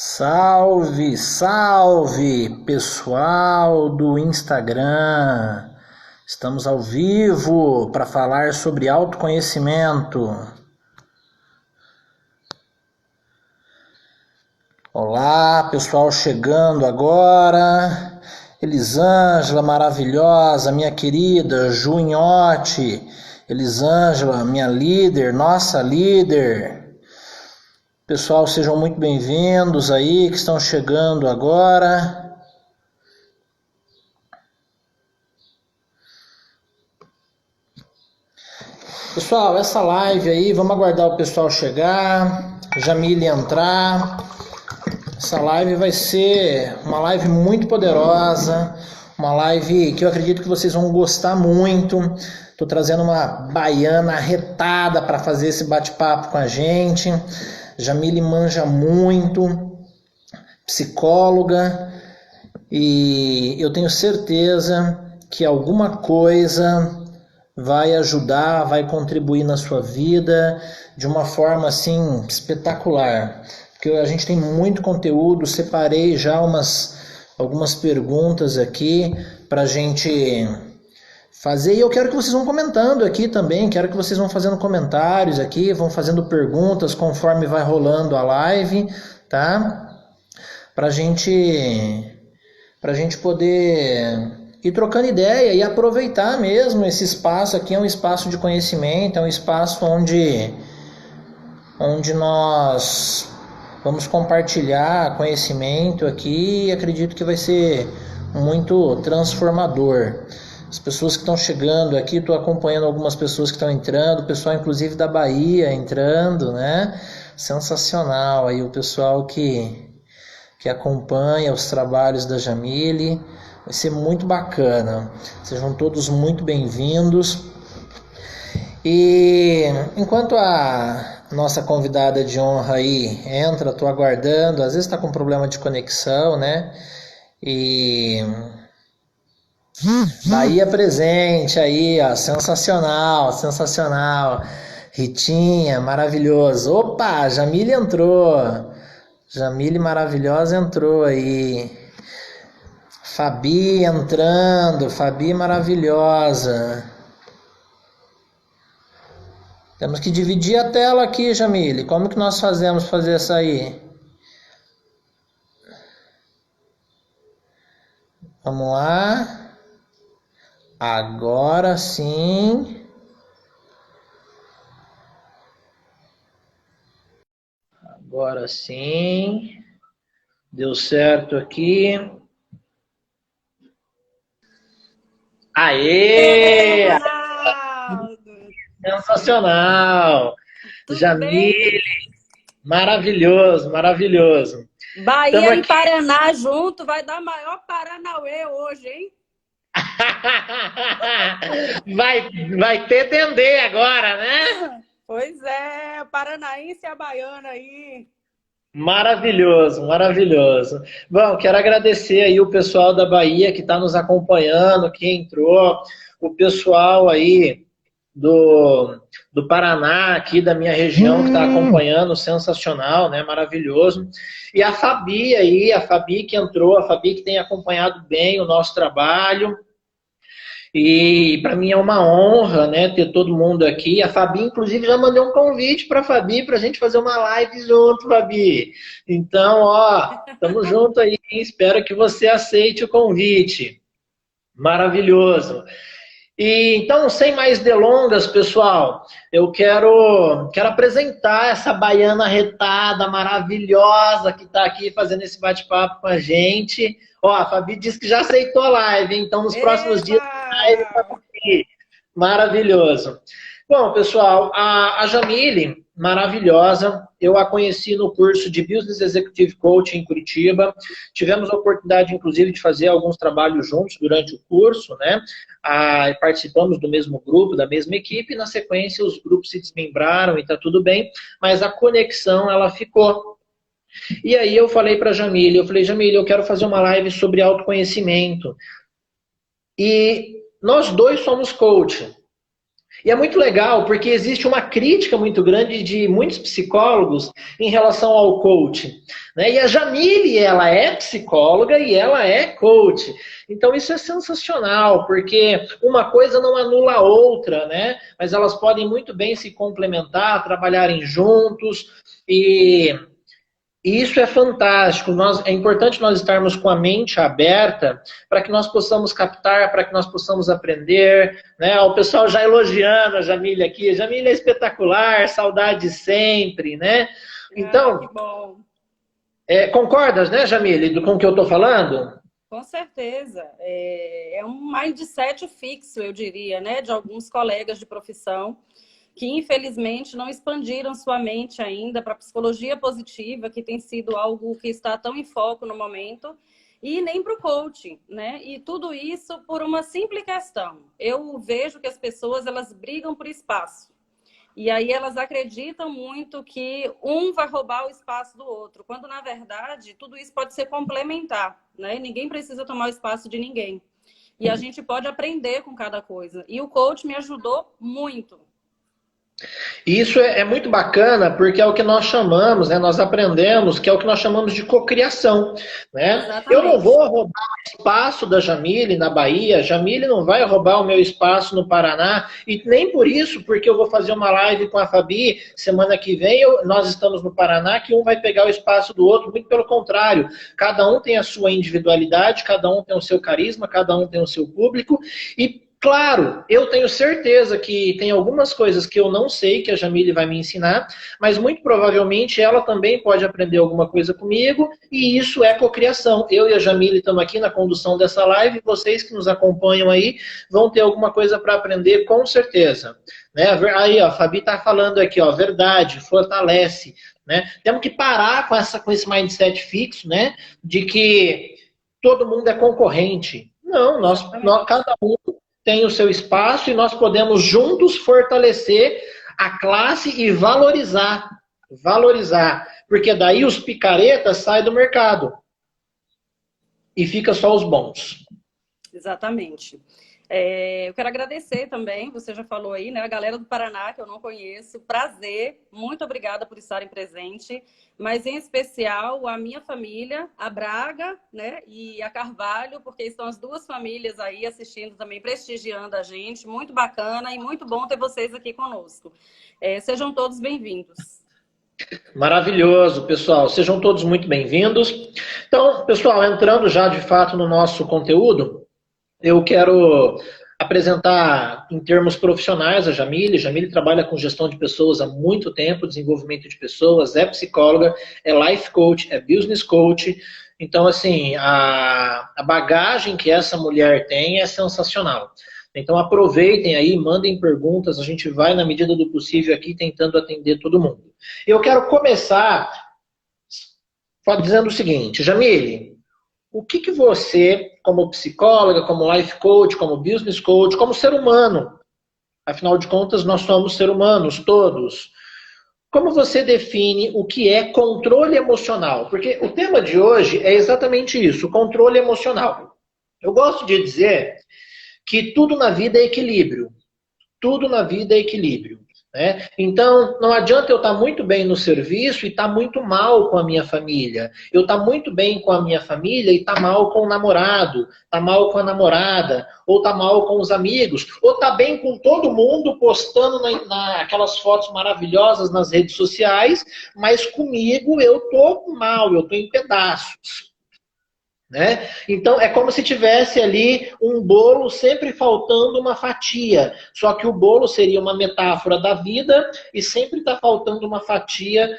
Salve, salve, pessoal do Instagram. Estamos ao vivo para falar sobre autoconhecimento. Olá, pessoal chegando agora. Elisângela, maravilhosa, minha querida, Junhote. Elisângela, minha líder, nossa líder. Pessoal, sejam muito bem-vindos aí que estão chegando agora. Pessoal, essa live aí, vamos aguardar o pessoal chegar, Jamile entrar. Essa live vai ser uma live muito poderosa, uma live que eu acredito que vocês vão gostar muito. Estou trazendo uma baiana arretada para fazer esse bate-papo com a gente. Jamile manja muito, psicóloga, e eu tenho certeza que alguma coisa vai ajudar, vai contribuir na sua vida de uma forma assim espetacular. Porque a gente tem muito conteúdo, separei já algumas perguntas aqui para a gente fazer, e eu quero que vocês vão comentando aqui também, quero que vocês vão fazendo comentários aqui, vão fazendo perguntas conforme vai rolando a live, tá? Pra gente poder ir trocando ideia e aproveitar mesmo esse espaço aqui. É um espaço de conhecimento, é um espaço onde nós vamos compartilhar conhecimento aqui, e acredito que vai ser muito transformador. As pessoas que estão chegando aqui, estou acompanhando algumas pessoas que estão entrando, o pessoal inclusive da Bahia entrando, né? Sensacional aí o pessoal que acompanha os trabalhos da Jamile, vai ser muito bacana. Sejam todos muito bem-vindos. E enquanto a nossa convidada de honra aí entra, estou aguardando, às vezes está com problema de conexão, né? E Bahia presente aí, ó, sensacional, sensacional. Ritinha, maravilhoso. Opa, Jamile entrou. Jamile maravilhosa entrou aí. Fabi entrando, Fabi maravilhosa. Temos que dividir a tela aqui, Jamile. Como que nós fazemos para fazer essa aí? Vamos lá. Agora sim. Agora sim. Deu certo aqui. Aê! Ronaldo! Sensacional! Tudo Jamile, bem? maravilhoso, maravilhoso. Bahia e Paraná junto, vai dar maior Paranauê hoje, hein? Vai ter Dendê agora, né? Pois é, paranaense e a baiana aí. Maravilhoso, maravilhoso. Bom, quero agradecer aí o pessoal da Bahia que está nos acompanhando, que entrou, o pessoal aí do Paraná, aqui da minha região, que está acompanhando, sensacional, né? Maravilhoso. E a Fabi aí, a Fabi que entrou, a Fabi que tem acompanhado bem o nosso trabalho. E para mim é uma honra, né, ter todo mundo aqui. A Fabi, inclusive, já mandei um convite para a Fabi para a gente fazer uma live junto, Fabi. Então, ó, estamos juntos aí. Espero que você aceite o convite. Maravilhoso. E então, sem mais delongas, pessoal, eu quero apresentar essa baiana retada, maravilhosa, que está aqui fazendo esse bate-papo com a gente. Ó, a Fabi disse que já aceitou a live, hein? Então nos próximos dias a live vai aqui. Maravilhoso. Bom, pessoal, a Jamile, maravilhosa, eu a conheci no curso de Business Executive Coaching em Curitiba. Tivemos a oportunidade, inclusive, de fazer alguns trabalhos juntos durante o curso, né? Participamos do mesmo grupo, da mesma equipe, e na sequência os grupos se desmembraram e tá tudo bem, mas a conexão, ela ficou. E aí eu falei para Jamile, Jamile, eu quero fazer uma live sobre autoconhecimento. E nós dois somos coach. E é muito legal, porque existe uma crítica muito grande de muitos psicólogos em relação ao coaching, né? E a Jamile, ela é psicóloga e ela é coach. Então isso é sensacional, porque uma coisa não anula a outra, né? Mas elas podem muito bem se complementar, trabalharem juntos e isso é fantástico. É importante nós estarmos com a mente aberta para que nós possamos captar, para que nós possamos aprender. Né? O pessoal já elogiando a Jamília aqui. A Jamília é espetacular, saudade sempre. Né? Então, que bom. Concordas, né, Jamília, com o que eu estou falando? Com certeza. É um mindset fixo, eu diria, né, de alguns colegas de profissão que infelizmente não expandiram sua mente ainda para a psicologia positiva, que tem sido algo que está tão em foco no momento, e nem para o coaching, né? E tudo isso por uma simples questão. Eu vejo que as pessoas, elas brigam por espaço. E aí elas acreditam muito que um vai roubar o espaço do outro, quando na verdade tudo isso pode ser complementar, né? Ninguém precisa tomar o espaço de ninguém. E a gente pode aprender com cada coisa. E o coach me ajudou muito. E isso é muito bacana, porque é o que nós chamamos, né, nós aprendemos, que é o que nós chamamos de cocriação. Né? Eu não vou roubar o espaço da Jamile na Bahia, a Jamile não vai roubar o meu espaço no Paraná, e nem por isso, porque eu vou fazer uma live com a Fabi semana que vem, nós estamos no Paraná, que um vai pegar o espaço do outro, muito pelo contrário. Cada um tem a sua individualidade, cada um tem o seu carisma, cada um tem o seu público, e claro, eu tenho certeza que tem algumas coisas que eu não sei, que a Jamile vai me ensinar, mas muito provavelmente ela também pode aprender alguma coisa comigo, e isso é cocriação. Eu e a Jamile estamos aqui na condução dessa live, vocês que nos acompanham aí vão ter alguma coisa para aprender, com certeza. Né? Aí, ó, a Fabi está falando aqui, ó, verdade, fortalece. Né? Temos que parar com esse mindset fixo, né, de que todo mundo é concorrente. Não, cada um tem o seu espaço e nós podemos juntos fortalecer a classe e valorizar. Valorizar. Porque daí os picaretas saem do mercado. E fica só os bons. Exatamente. Eu quero agradecer também, você já falou aí, né? A galera do Paraná, que eu não conheço. Prazer, muito obrigada por estarem presentes. Mas, em especial, a minha família, a Braga, né? E a Carvalho, porque estão as duas famílias aí assistindo também, prestigiando a gente. Muito bacana e muito bom ter vocês aqui conosco. Sejam todos bem-vindos. Maravilhoso, pessoal. Sejam todos muito bem-vindos. Então, pessoal, entrando já de fato no nosso conteúdo, eu quero apresentar em termos profissionais a Jamile. Jamile trabalha com gestão de pessoas há muito tempo, desenvolvimento de pessoas, é psicóloga, é life coach, é business coach. Então, assim, a bagagem que essa mulher tem é sensacional. Então, aproveitem aí, mandem perguntas, a gente vai, na medida do possível, aqui tentando atender todo mundo. Eu quero começar dizendo o seguinte, Jamile, o que você, como psicóloga, como life coach, como business coach, como ser humano, afinal de contas, nós somos seres humanos, todos, como você define o que é controle emocional? Porque o tema de hoje é exatamente isso, controle emocional. Eu gosto de dizer que tudo na vida é equilíbrio. Tudo na vida é equilíbrio. Né? Então, não adianta eu estar muito bem no serviço e estar muito mal com a minha família. Eu estar muito bem com a minha família e estar mal com o namorado, estar mal com a namorada, ou estar mal com os amigos, ou estar bem com todo mundo postando aquelas fotos maravilhosas nas redes sociais, mas comigo eu estou mal, eu estou em pedaços. Né? Então é como se tivesse ali um bolo sempre faltando uma fatia, só que o bolo seria uma metáfora da vida e sempre está faltando uma fatia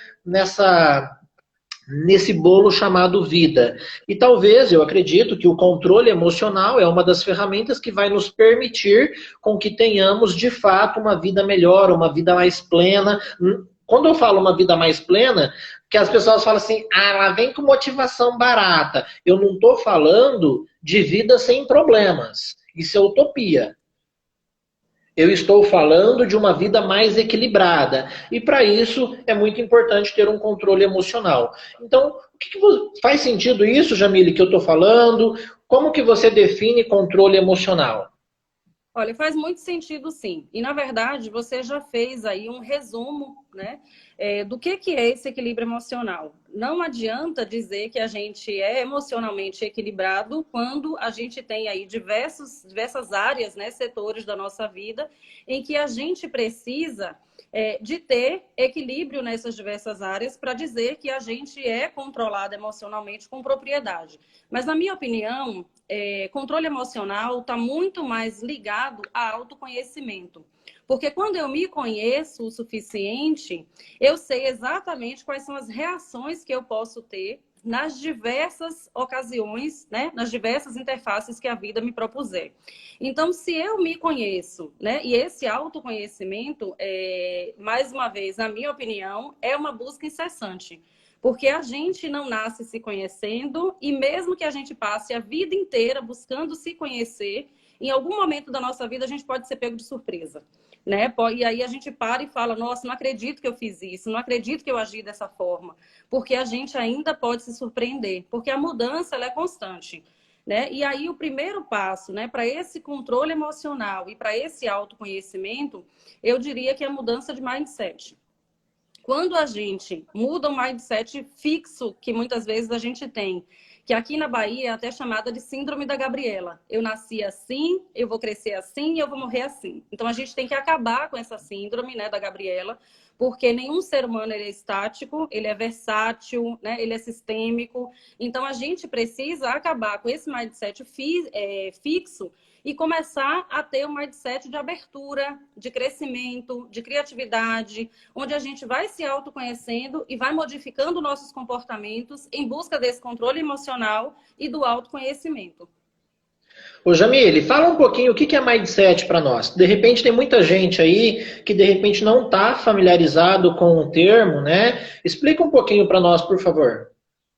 nesse bolo chamado vida. E talvez, eu acredito que o controle emocional é uma das ferramentas que vai nos permitir com que tenhamos de fato uma vida melhor, uma vida mais plena. Quando eu falo uma vida mais plena, que as pessoas falam assim, ela vem com motivação barata. Eu não estou falando de vida sem problemas. Isso é utopia. Eu estou falando de uma vida mais equilibrada. E para isso é muito importante ter um controle emocional. Então, faz sentido isso, Jamile, que eu estou falando? Como que você define controle emocional? Olha, faz muito sentido, sim. E, na verdade, você já fez aí um resumo, né, do que é esse equilíbrio emocional. Não adianta dizer que a gente é emocionalmente equilibrado quando a gente tem aí diversas áreas, né, setores da nossa vida, em que a gente precisa de ter equilíbrio nessas diversas áreas para dizer que a gente é controlado emocionalmente com propriedade. Mas, na minha opinião, controle emocional está muito mais ligado a autoconhecimento. Porque quando eu me conheço o suficiente, eu sei exatamente quais são as reações que eu posso ter nas diversas ocasiões, né? Nas diversas interfaces que a vida me propuser. Então, se eu me conheço, né? E esse autoconhecimento, mais uma vez, na minha opinião, é uma busca incessante. Porque a gente não nasce se conhecendo e mesmo que a gente passe a vida inteira buscando se conhecer, em algum momento da nossa vida a gente pode ser pego de surpresa, né? E aí a gente para e fala, nossa, não acredito que eu fiz isso, não acredito que eu agi dessa forma, porque a gente ainda pode se surpreender, porque a mudança ela é constante, né? E aí o primeiro passo, né, para esse controle emocional e para esse autoconhecimento, eu diria que é a mudança de mindset. Quando a gente muda o mindset fixo que muitas vezes a gente tem, que aqui na Bahia é até chamada de síndrome da Gabriela. Eu nasci assim, eu vou crescer assim e eu vou morrer assim. Então a gente tem que acabar com essa síndrome, né, da Gabriela, porque nenhum ser humano ele é estático, ele é versátil, né, ele é sistêmico. Então a gente precisa acabar com esse mindset fixo e começar a ter um mindset de abertura, de crescimento, de criatividade, onde a gente vai se autoconhecendo e vai modificando nossos comportamentos em busca desse controle emocional e do autoconhecimento. Ô Jamile, fala um pouquinho o que é mindset para nós. De repente tem muita gente aí que de repente não está familiarizado com o termo, né? Explica um pouquinho para nós, por favor.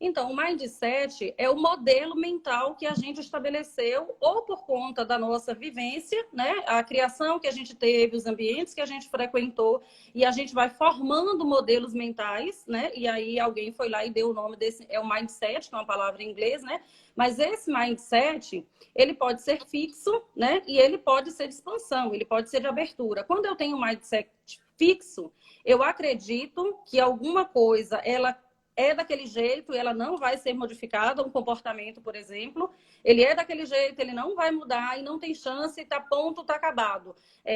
Então, o mindset é o modelo mental que a gente estabeleceu ou por conta da nossa vivência, né? A criação que a gente teve, os ambientes que a gente frequentou, e a gente vai formando modelos mentais, né? E aí alguém foi lá e deu o nome desse, é o mindset, que é uma palavra em inglês, né? Mas esse mindset, ele pode ser fixo, né? E ele pode ser de expansão, ele pode ser de abertura. Quando eu tenho um mindset fixo, eu acredito que alguma coisa, ela é daquele jeito, ela não vai ser modificada, um comportamento, por exemplo, ele é daquele jeito, ele não vai mudar e não tem chance, tá ponto, tá acabado.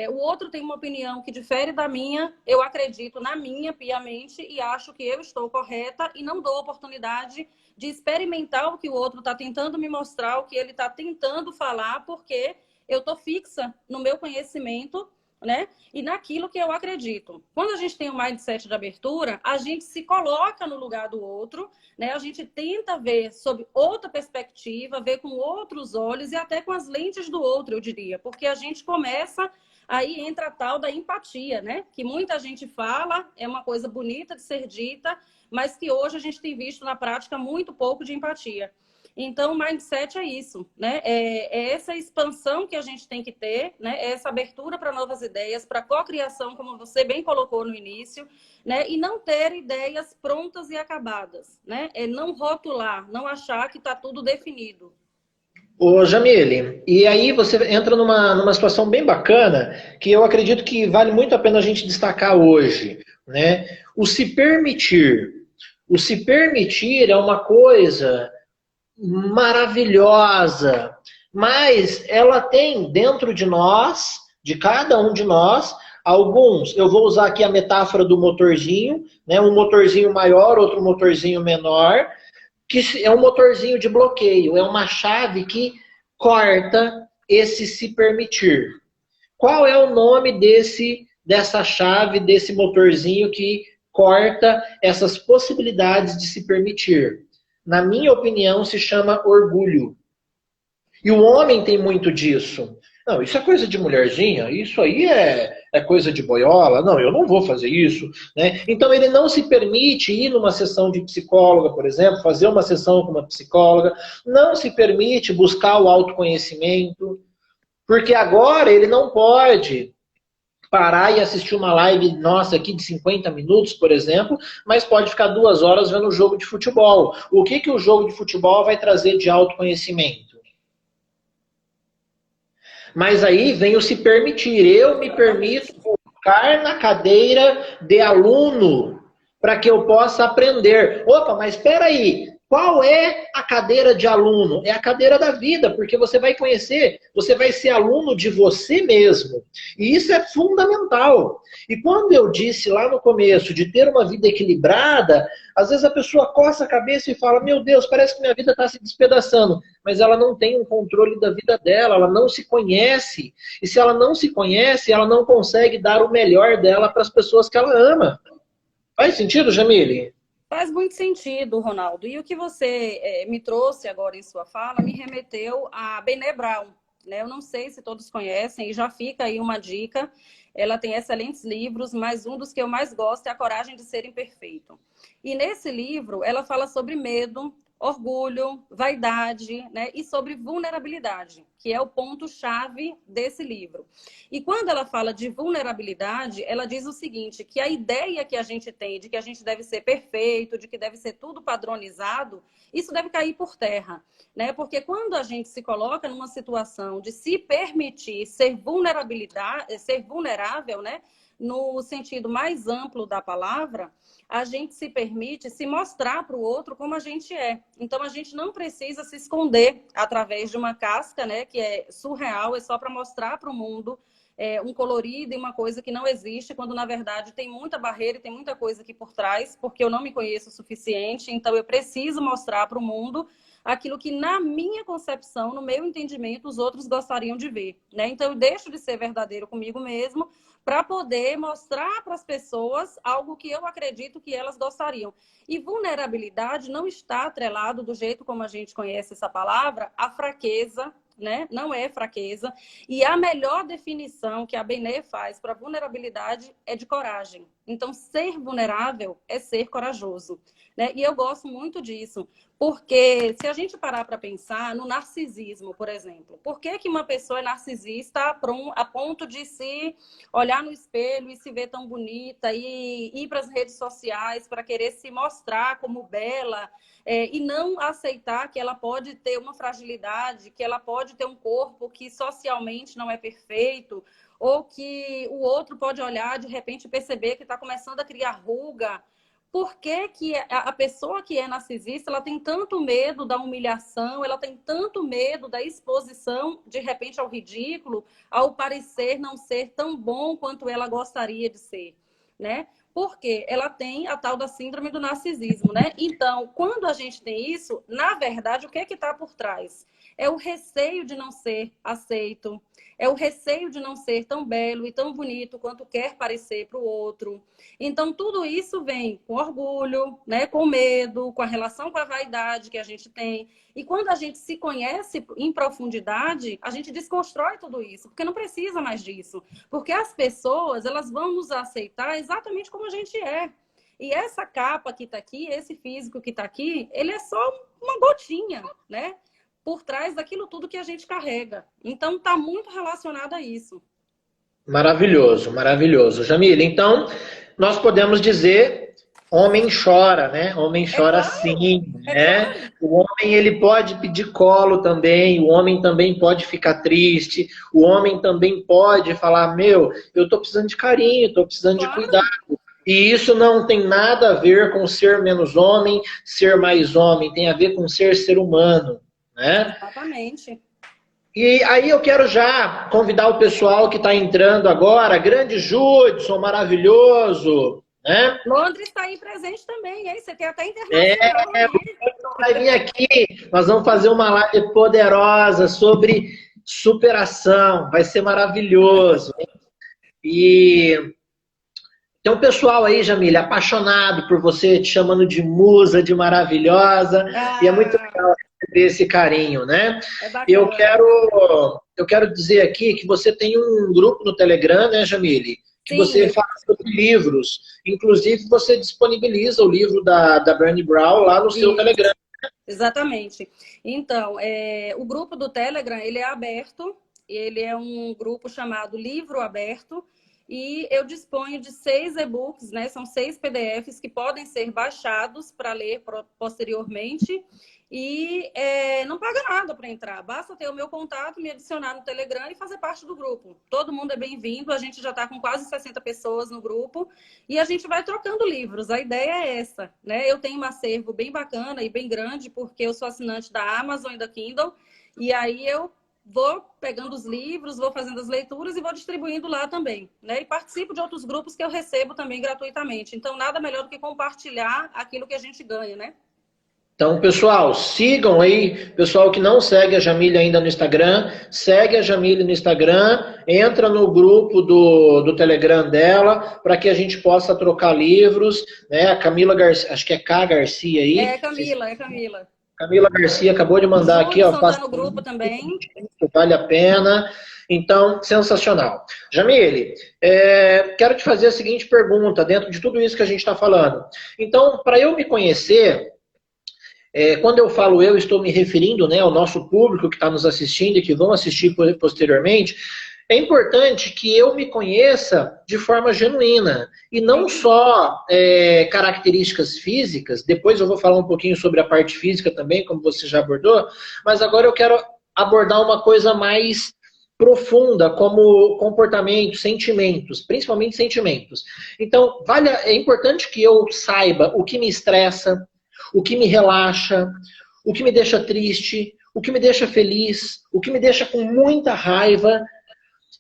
O outro tem uma opinião que difere da minha, eu acredito na minha piamente e acho que eu estou correta e não dou oportunidade de experimentar o que o outro está tentando me mostrar, o que ele está tentando falar, porque eu estou fixa no meu conhecimento, né? E naquilo que eu acredito. Quando a gente tem um mindset de abertura, a gente se coloca no lugar do outro, né? A gente tenta ver sob outra perspectiva, ver com outros olhos e até com as lentes do outro, eu diria. Porque a gente começa, aí entra a tal da empatia, né? Que muita gente fala, é uma coisa bonita de ser dita, mas que hoje a gente tem visto na prática muito pouco de empatia. Então, o mindset é isso, né? É essa expansão que a gente tem que ter, né? É essa abertura para novas ideias, para cocriação, como você bem colocou no início, né? E não ter ideias prontas e acabadas, né? É não rotular, não achar que está tudo definido. Ô Jamile, e aí você entra numa situação bem bacana, que eu acredito que vale muito a pena a gente destacar hoje, né? O se permitir. O se permitir é uma coisa maravilhosa, mas ela tem dentro de nós, de cada um de nós, alguns, eu vou usar aqui a metáfora do motorzinho, né, um motorzinho maior, outro motorzinho menor, que é um motorzinho de bloqueio, é uma chave que corta esse se permitir. Qual é o nome dessa chave, desse motorzinho que corta essas possibilidades de se permitir? Na minha opinião, se chama orgulho. E o homem tem muito disso. Não, isso é coisa de mulherzinha, isso aí é coisa de boiola, não, eu não vou fazer isso. Né? Então ele não se permite ir numa sessão de psicóloga, por exemplo, fazer uma sessão com uma psicóloga, não se permite buscar o autoconhecimento, porque agora ele não pode parar e assistir uma live nossa aqui de 50 minutos, por exemplo, mas pode ficar 2 horas vendo um jogo de futebol. O que o jogo de futebol vai trazer de autoconhecimento? Mas aí vem o se permitir. Eu me permito colocar na cadeira de aluno para que eu possa aprender. Opa, mas espera aí. Qual é a cadeira de aluno? É a cadeira da vida, porque você vai conhecer, você vai ser aluno de você mesmo. E isso é fundamental. E quando eu disse lá no começo de ter uma vida equilibrada, às vezes a pessoa coça a cabeça e fala, meu Deus, parece que minha vida está se despedaçando. Mas ela não tem um controle da vida dela, ela não se conhece. E se ela não se conhece, ela não consegue dar o melhor dela para as pessoas que ela ama. Faz sentido, Jamile? Faz muito sentido, Ronaldo. E o que você me trouxe agora em sua fala me remeteu a Brené Brown, né? Eu não sei se todos conhecem, e já fica aí uma dica. Ela tem excelentes livros, mas um dos que eu mais gosto é A Coragem de Ser Imperfeito. E nesse livro, ela fala sobre medo, orgulho, vaidade, né? E sobre vulnerabilidade, que é o ponto-chave desse livro. E quando ela fala de vulnerabilidade, ela diz o seguinte, que a ideia que a gente tem de que a gente deve ser perfeito, de que deve ser tudo padronizado, isso deve cair por terra, né? Porque quando a gente se coloca numa situação de se permitir ser vulnerável, né? No sentido mais amplo da palavra, a gente se permite se mostrar para o outro como a gente é. Então, a gente não precisa se esconder através de uma casca, né, que é surreal, é só para mostrar para o mundo um colorido e uma coisa que não existe, quando, na verdade, tem muita barreira e tem muita coisa aqui por trás, porque eu não me conheço o suficiente, então eu preciso mostrar para o mundo aquilo que, na minha concepção, no meu entendimento, os outros gostariam de ver, né? Então, eu deixo de ser verdadeiro comigo mesmo para poder mostrar para as pessoas algo que eu acredito que elas gostariam. E vulnerabilidade não está atrelado, do jeito como a gente conhece essa palavra, à fraqueza, né? Não é fraqueza. E a melhor definição que a Brené faz para vulnerabilidade é de coragem. Então, ser vulnerável é ser corajoso, né? E eu gosto muito disso, porque se a gente parar para pensar no narcisismo, por exemplo, por que que uma pessoa é narcisista a ponto de se olhar no espelho e se ver tão bonita e ir para as redes sociais para querer se mostrar como bela, e não aceitar que ela pode ter uma fragilidade, que ela pode ter um corpo que socialmente não é perfeito, ou que o outro pode olhar de repente e perceber que está começando a criar ruga? Por que que a pessoa que é narcisista, ela tem tanto medo da humilhação, ela tem tanto medo da exposição, de repente, ao ridículo, ao parecer não ser tão bom quanto ela gostaria de ser, né? Porque ela tem a tal da síndrome do narcisismo, né? Então, quando a gente tem isso, na verdade, o que é que está por trás? É o receio de não ser aceito, é o receio de não ser tão belo e tão bonito quanto quer parecer para o outro. Então, tudo isso vem com orgulho, né? Com medo, com a relação com a vaidade que a gente tem. E quando a gente se conhece em profundidade, a gente desconstrói tudo isso, porque não precisa mais disso. Porque as pessoas, elas vão nos aceitar exatamente como a gente é. E essa capa que está aqui, esse físico que está aqui, ele é só uma gotinha, né? Por trás daquilo tudo que a gente carrega. Então, está muito relacionado a isso. Maravilhoso, maravilhoso. Jamila, então, nós podemos dizer, homem chora, né? Homem É chora claro, sim, é né? claro. O homem, ele pode pedir colo também, o homem também pode ficar triste, o homem também pode falar, meu, eu tô precisando de carinho, tô precisando de cuidado. Claro, E isso não tem nada a ver com ser menos homem, ser mais homem, tem a ver com ser humano, né? exatamente. E aí eu quero já convidar o pessoal que está entrando agora, grande Judson, maravilhoso, né? Londres está aí presente também, hein? Você tem até É, internacional aí. vai vir aqui, nós vamos fazer uma live poderosa sobre superação, vai ser maravilhoso. E tem um pessoal aí, Jamília, apaixonado por você, te chamando de musa, de maravilhosa, e é muito Ah, legal receber esse carinho, né? é Eu bacana. quero dizer aqui que você tem um grupo no Telegram, né, Jamile? Que você Sim, fala sobre livros. Inclusive, você disponibiliza o livro da Brené Brown lá no seu isso, Telegram. exatamente. Então, o grupo do Telegram, ele é aberto, ele é um grupo chamado Livro Aberto, e eu disponho de 6 e-books, né? São 6 PDFs que podem ser baixados para ler posteriormente. E não paga nada para entrar. Basta ter o meu contato, me adicionar no Telegram e fazer parte do grupo. Todo mundo é bem-vindo. A gente já está com quase 60 pessoas no grupo e a gente vai trocando livros. A ideia é essa, né? Eu tenho um acervo bem bacana e bem grande, porque eu sou assinante da Amazon e da Kindle. E aí eu vou pegando os livros, vou fazendo as leituras e vou distribuindo lá também, né? E participo de outros grupos que eu recebo também gratuitamente. Então, nada melhor do que compartilhar aquilo que a gente ganha, né? Então, pessoal, sigam aí, pessoal que não segue a Jamile ainda no Instagram, segue a Jamile no Instagram, entra no grupo do Telegram dela, para que a gente possa trocar livros, né? A Camila Garcia, acho que é K Garcia aí. É Camila, é Camila. Camila Garcia acabou de mandar aqui, ó. Tá no grupo também. Vale a pena. Então, sensacional. Jamile, quero te fazer a seguinte pergunta, dentro de tudo isso que a gente está falando. Então, para eu me conhecer... quando eu falo eu, estou me referindo, né, ao nosso público que está nos assistindo e que vão assistir posteriormente. É importante que eu me conheça de forma genuína e não só características físicas. Depois eu vou falar um pouquinho sobre a parte física também, como você já abordou, mas agora eu quero abordar uma coisa mais profunda, como comportamento, sentimentos, principalmente sentimentos. Então, é importante que eu saiba o que me estressa, o que me relaxa, o que me deixa triste, o que me deixa feliz, o que me deixa com muita raiva.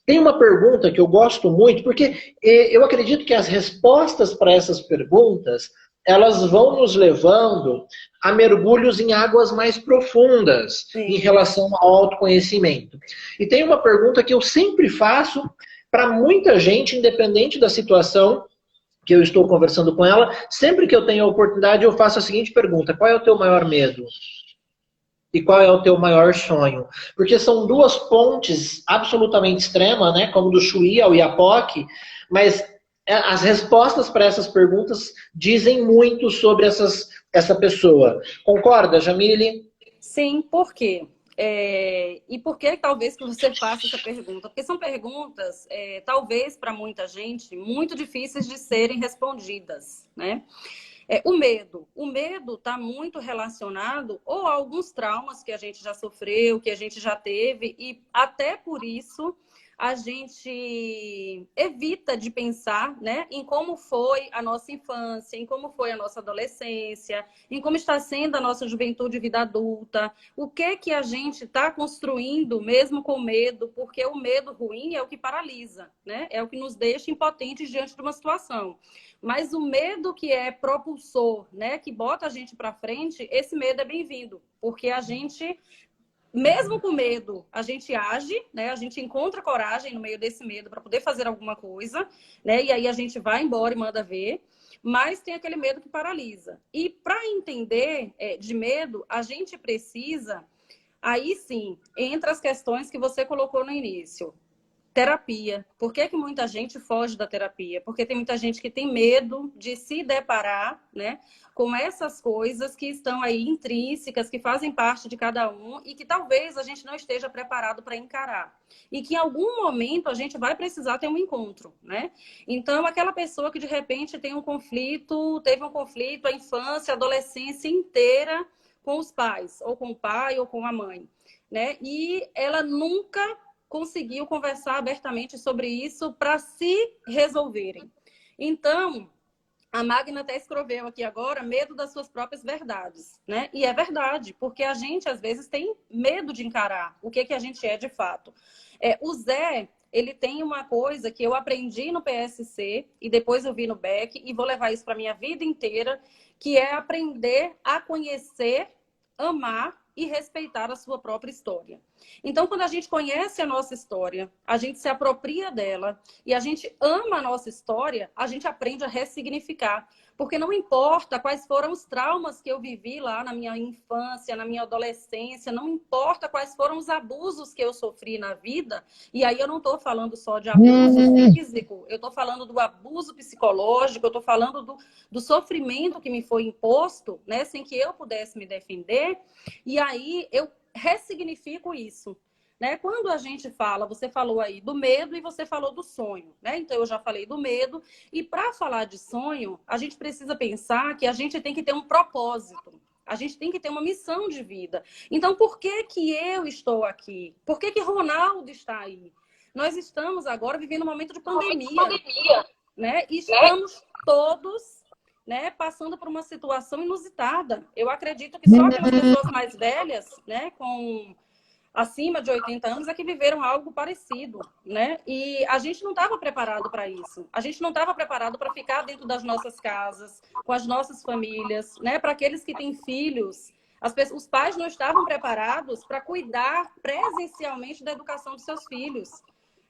Tem uma pergunta que eu gosto muito, porque eu acredito que as respostas para essas perguntas, elas vão nos levando a mergulhos em águas mais profundas. Sim. Em relação ao autoconhecimento. E tem uma pergunta que eu sempre faço para muita gente, independente da situação que eu estou conversando com ela, sempre que eu tenho a oportunidade, eu faço a seguinte pergunta: qual é o teu maior medo? E qual é o teu maior sonho? Porque são duas pontes absolutamente extremas, né? Como do Chuí ao Iapoque, mas as respostas para essas perguntas dizem muito sobre essa pessoa. Concorda, Jamile? Sim, por quê? E por que talvez que você faça essa pergunta? Porque são perguntas, talvez para muita gente, muito difíceis de serem respondidas, né? O medo está muito relacionado ou a alguns traumas que a gente já sofreu, que a gente já teve, e até por isso a gente evita de pensar, né, em como foi a nossa infância, em como foi a nossa adolescência, em como está sendo a nossa juventude e vida adulta, o que a gente está construindo mesmo com medo, porque o medo ruim é o que paralisa, né? É o que nos deixa impotentes diante de uma situação. Mas o medo que é propulsor, né, que bota a gente para frente, esse medo é bem-vindo, porque a gente... Mesmo com medo, a gente age, né? A gente encontra coragem no meio desse medo para poder fazer alguma coisa, né? E aí a gente vai embora e manda ver. Mas tem aquele medo que paralisa. E para entender de medo, a gente precisa... Aí sim, entra as questões que você colocou no início. Terapia. Por que muita gente foge da terapia? Porque tem muita gente que tem medo de se deparar, né, com essas coisas que estão aí intrínsecas, que fazem parte de cada um e que talvez a gente não esteja preparado para encarar. E que em algum momento a gente vai precisar ter um encontro, né? Então, aquela pessoa que de repente tem um conflito, teve um conflito a infância, a adolescência inteira com os pais, ou com o pai, ou com a mãe, né? E ela nunca conseguiu conversar abertamente sobre isso para se resolverem. Então, a Magna até escreveu aqui agora, medo das suas próprias verdades, né? E é verdade, porque a gente, às vezes, tem medo de encarar o que a gente é de fato. O Zé, ele tem uma coisa que eu aprendi no PSC e depois eu vi no BEC e vou levar isso para minha vida inteira, que é aprender a conhecer, amar e respeitar a sua própria história. Então, quando a gente conhece a nossa história, a gente se apropria dela e a gente ama a nossa história, a gente aprende a ressignificar. Porque não importa quais foram os traumas que eu vivi lá na minha infância, na minha adolescência, não importa quais foram os abusos que eu sofri na vida, e aí eu não estou falando só de abuso físico, eu estou falando do abuso psicológico, eu estou falando do sofrimento que me foi imposto, né, sem que eu pudesse me defender, e aí eu ressignifico isso. né? Quando a gente fala, você falou aí do medo e você falou do sonho, né? Então eu já falei do medo, e para falar de sonho, a gente precisa pensar que a gente tem que ter um propósito. A gente tem que ter uma missão de vida. Então, por que que eu estou aqui? Por que que Ronaldo está aí? Nós estamos agora vivendo um momento de pandemia, né? E estamos todos, né, passando por uma situação inusitada. Eu acredito que só aquelas pessoas mais velhas, né, com acima de 80 anos, é que viveram algo parecido, né? E a gente não estava preparado para isso. A gente não estava preparado para ficar dentro das nossas casas, com as nossas famílias, né? Para aqueles que têm filhos, os pais não estavam preparados para cuidar presencialmente da educação dos seus filhos,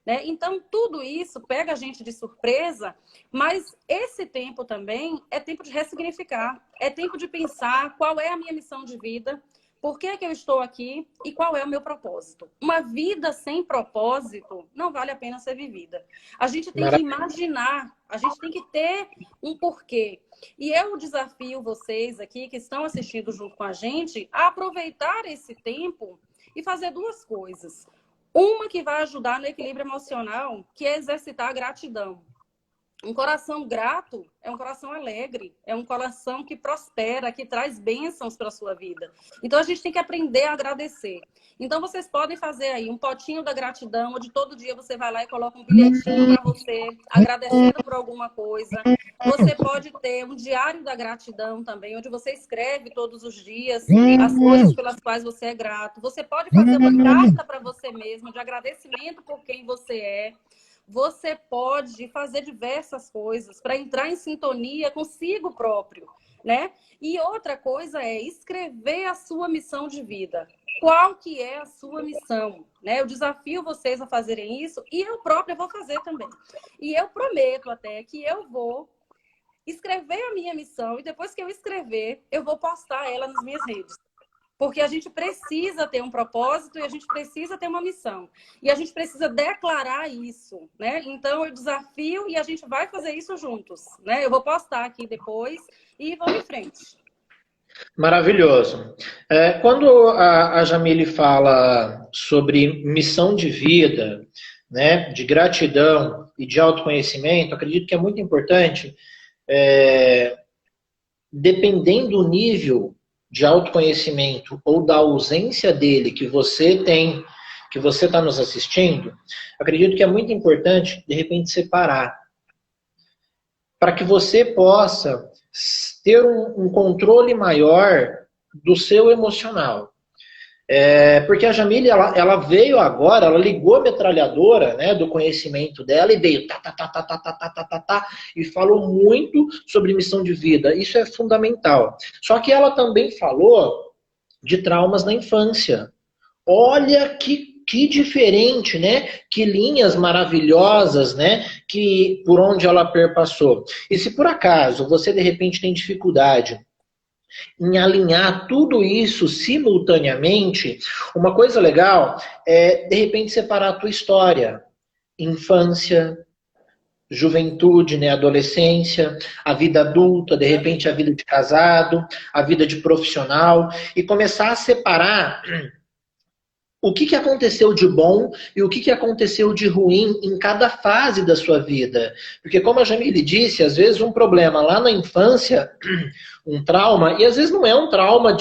né? Então, tudo isso pega a gente de surpresa, mas esse tempo também é tempo de ressignificar, é tempo de pensar qual é a minha missão de vida, por que que eu estou aqui e qual é o meu propósito. Uma vida sem propósito não vale a pena ser vivida. A gente tem que imaginar, a gente tem que ter um porquê. E eu desafio vocês aqui que estão assistindo junto com a gente a aproveitar esse tempo e fazer duas coisas. Uma que vai ajudar no equilíbrio emocional, que é exercitar a gratidão. Um coração grato é um coração alegre, é um coração que prospera, que traz bênçãos para a sua vida. Então, a gente tem que aprender a agradecer. Então, vocês podem fazer aí um potinho da gratidão, onde todo dia você vai lá e coloca um bilhetinho para você, agradecendo por alguma coisa. Você pode ter um diário da gratidão também, onde você escreve todos os dias as coisas pelas quais você é grato. Você pode fazer uma carta para você mesmo, de agradecimento por quem você é. Você pode fazer diversas coisas para entrar em sintonia consigo próprio, né? E outra coisa é escrever a sua missão de vida. Qual que é a sua missão, né? Eu desafio vocês a fazerem isso e eu própria vou fazer também. E eu prometo até que eu vou escrever a minha missão e depois que eu escrever, eu vou postar ela nas minhas redes. Porque a gente precisa ter um propósito e a gente precisa ter uma missão. E a gente precisa declarar isso, né? Então, eu desafio e a gente vai fazer isso juntos, né? Eu vou postar aqui depois e vamos em frente. Maravilhoso. Quando a Jamile fala sobre missão de vida, né, de gratidão e de autoconhecimento, acredito que é muito importante, dependendo do nível de autoconhecimento ou da ausência dele que você tem, que você está nos assistindo, acredito que é muito importante, de repente, separar. Para que você possa ter um controle maior do seu emocional. Porque a Jamile, ela veio agora, ela ligou a metralhadora, né, do conhecimento dela e veio e falou muito sobre missão de vida. Isso é fundamental. Só que ela também falou de traumas na infância. Olha que diferente, né? Que linhas maravilhosas, né? Que por onde ela perpassou. E se por acaso você de repente tem dificuldade em alinhar tudo isso simultaneamente, uma coisa legal é, de repente, separar a tua história. Infância, juventude, né, adolescência, a vida adulta, de repente a vida de casado, a vida de profissional, e começar a separar o que aconteceu de bom e o que aconteceu de ruim em cada fase da sua vida. Porque como a Jamile disse, às vezes um problema lá na infância, um trauma, e às vezes não é um trauma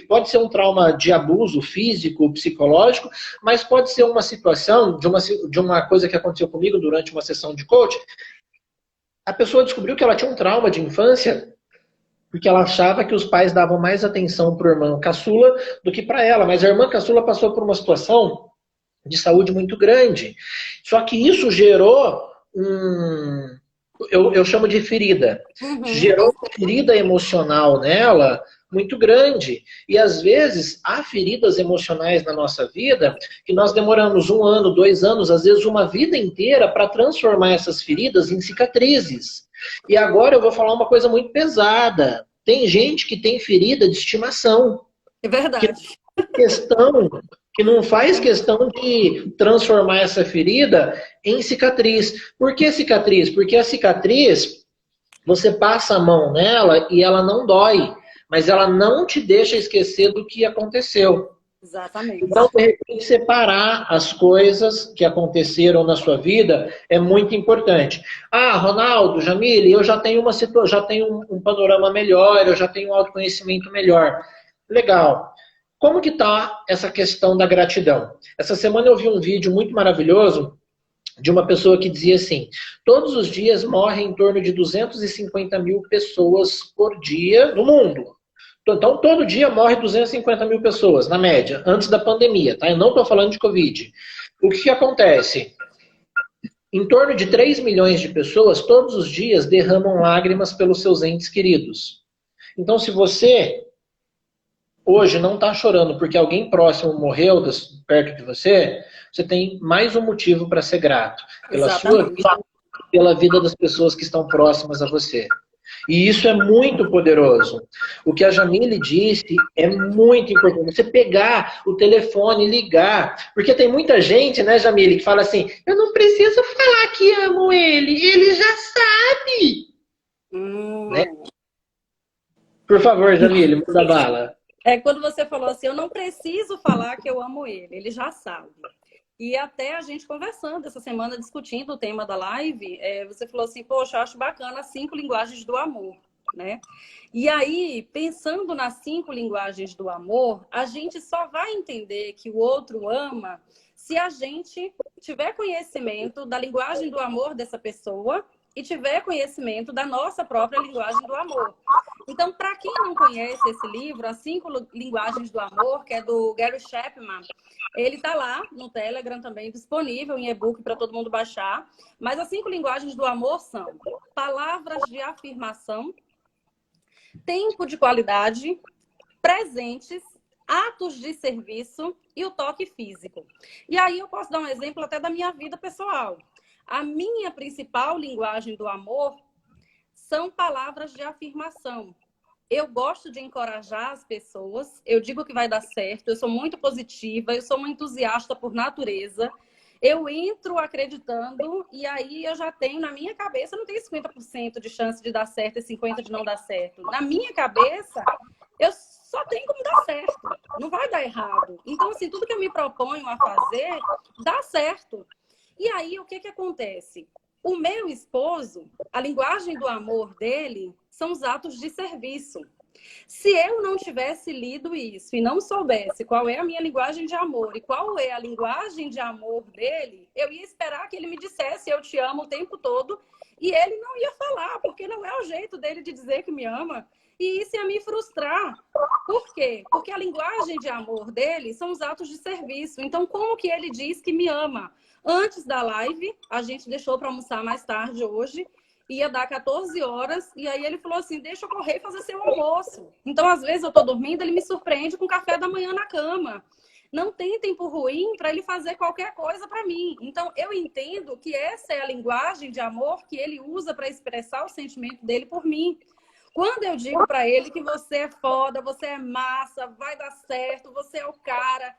pode ser um trauma de abuso físico, psicológico, mas pode ser uma situação de uma coisa que aconteceu comigo durante uma sessão de coaching. A pessoa descobriu que ela tinha um trauma de infância porque ela achava que os pais davam mais atenção para o irmão caçula do que para ela. Mas a irmã caçula passou por uma situação de saúde muito grande. Só que isso gerou eu chamo de ferida. Gerou uma ferida emocional nela muito grande. E às vezes há feridas emocionais na nossa vida que nós demoramos 1 ano, 2 anos, às vezes uma vida inteira para transformar essas feridas em cicatrizes. E agora eu vou falar uma coisa muito pesada. Tem gente que tem ferida de estimação. É verdade. Que não faz questão de transformar essa ferida em cicatriz. Por que cicatriz? Porque a cicatriz, você passa a mão nela e ela não dói, mas ela não te deixa esquecer do que aconteceu. Exatamente. Então, de repente, separar as coisas que aconteceram na sua vida é muito importante. Ah, Ronaldo, Jamile, eu já tenho já tenho um panorama melhor, eu já tenho um autoconhecimento melhor. Legal. Como que está essa questão da gratidão? Essa semana eu vi um vídeo muito maravilhoso de uma pessoa que dizia assim: todos os dias morrem em torno de 250 mil pessoas por dia no mundo. Então, todo dia morre 250 mil pessoas, na média, antes da pandemia, tá? Eu não estou falando de Covid. O que acontece? Em torno de 3 milhões de pessoas, todos os dias, derramam lágrimas pelos seus entes queridos. Então, se você hoje não está chorando porque alguém próximo morreu perto de você, você tem mais um motivo para ser grato. Pela sua vida, pela vida das pessoas que estão próximas a você. E isso é muito poderoso. O que a Jamile disse é muito importante. Você pegar o telefone e ligar. Porque tem muita gente, né, Jamile, que fala assim: eu não preciso falar que amo ele já sabe. Né? Por favor, Jamile, manda bala. É quando você falou assim: eu não preciso falar que eu amo ele já sabe. E até a gente conversando essa semana, discutindo o tema da live, você falou assim: poxa, eu acho bacana as 5 linguagens do amor, né? E aí, pensando nas 5 linguagens do amor, a gente só vai entender que o outro ama se a gente tiver conhecimento da linguagem do amor dessa pessoa e tiver conhecimento da nossa própria linguagem do amor. Então, para quem não conhece esse livro, As 5 Linguagens do Amor, que é do Gary Chapman, ele está lá no Telegram também, disponível em e-book para todo mundo baixar. Mas as 5 linguagens do amor são palavras de afirmação, tempo de qualidade, presentes, atos de serviço e o toque físico. E aí eu posso dar um exemplo até da minha vida pessoal. A minha principal linguagem do amor são palavras de afirmação. Eu gosto de encorajar as pessoas, eu digo que vai dar certo, eu sou muito positiva, eu sou uma entusiasta por natureza. Eu entro acreditando e aí eu já tenho na minha cabeça, não tenho 50% de chance de dar certo e 50% de não dar certo. Na minha cabeça, eu só tenho como dar certo, não vai dar errado. Então, assim, tudo que eu me proponho a fazer, dá certo. E aí, o que acontece? O meu esposo, a linguagem do amor dele são os atos de serviço. Se eu não tivesse lido isso e não soubesse qual é a minha linguagem de amor e qual é a linguagem de amor dele, eu ia esperar que ele me dissesse eu te amo o tempo todo e ele não ia falar, porque não é o jeito dele de dizer que me ama. E isso ia me frustrar. Por quê? Porque a linguagem de amor dele são os atos de serviço. Então, como que ele diz que me ama? Antes da live, a gente deixou para almoçar mais tarde hoje, ia dar 14 horas, e aí ele falou assim, deixa eu correr e fazer seu almoço. Então, às vezes eu estou dormindo, ele me surpreende com café da manhã na cama. Não tem tempo ruim para ele fazer qualquer coisa para mim. Então, eu entendo que essa é a linguagem de amor que ele usa para expressar o sentimento dele por mim. Quando eu digo para ele que você é foda, você é massa, vai dar certo, você é o cara,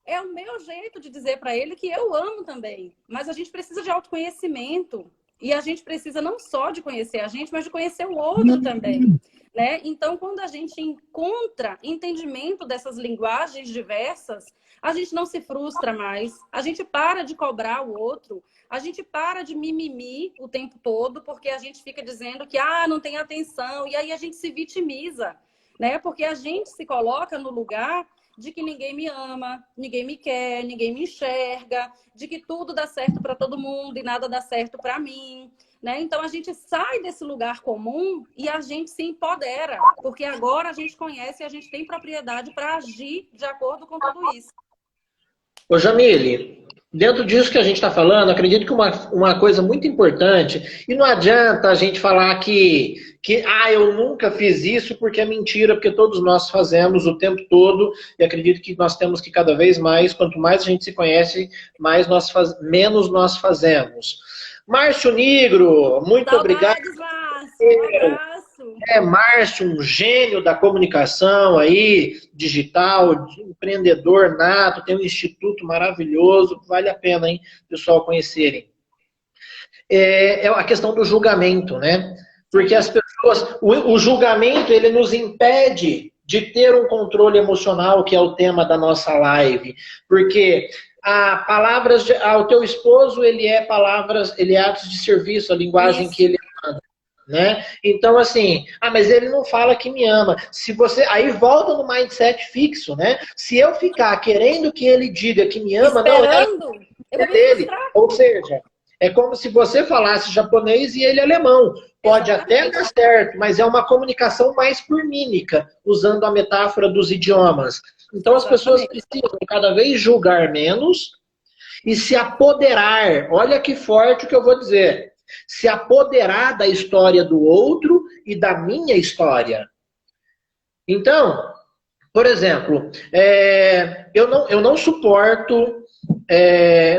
é o meu jeito de dizer para ele que eu amo também. Mas a gente precisa de autoconhecimento. E a gente precisa não só de conhecer a gente, mas de conhecer o outro também. Né? Então, quando a gente encontra entendimento dessas linguagens diversas, a gente não se frustra mais, a gente para de cobrar o outro, a gente para de mimimi o tempo todo, porque a gente fica dizendo que não tem atenção, e aí a gente se vitimiza, né? Porque a gente se coloca no lugar de que ninguém me ama, ninguém me quer, ninguém me enxerga, de que tudo dá certo para todo mundo e nada dá certo para mim, né? Então a gente sai desse lugar comum e a gente se empodera, porque agora a gente conhece e a gente tem propriedade para agir de acordo com tudo isso. Ô Jamile, dentro disso que a gente está falando, acredito que uma coisa muito importante, e não adianta a gente falar que eu nunca fiz isso porque é mentira, porque todos nós fazemos o tempo todo, e acredito que nós temos que cada vez mais, quanto mais a gente se conhece, menos nós fazemos. Márcio Nigro, muito obrigado. Márcio, um abraço. Márcio, um gênio da comunicação aí, digital, empreendedor nato, tem um instituto maravilhoso, vale a pena, hein, pessoal conhecerem. É a questão do julgamento, né? Porque as pessoas, o julgamento, ele nos impede de ter um controle emocional, que é o tema da nossa live. Porque o teu esposo, ele é palavras, ele é atos de serviço, a linguagem Isso. que ele manda, né? Então, assim, mas ele não fala que me ama. Se você, aí volta no mindset fixo, né? Se eu ficar querendo que ele diga que me ama, não é Esperando, eu vou me dele. frustrar. Ou seja, é como se você falasse japonês e ele alemão. Pode até dar certo, mas é uma comunicação mais por mímica, usando a metáfora dos idiomas. Então as pessoas precisam cada vez julgar menos e se apoderar. Olha que forte o que eu vou dizer. Se apoderar da história do outro e da minha história. Então, por exemplo, eu não suporto,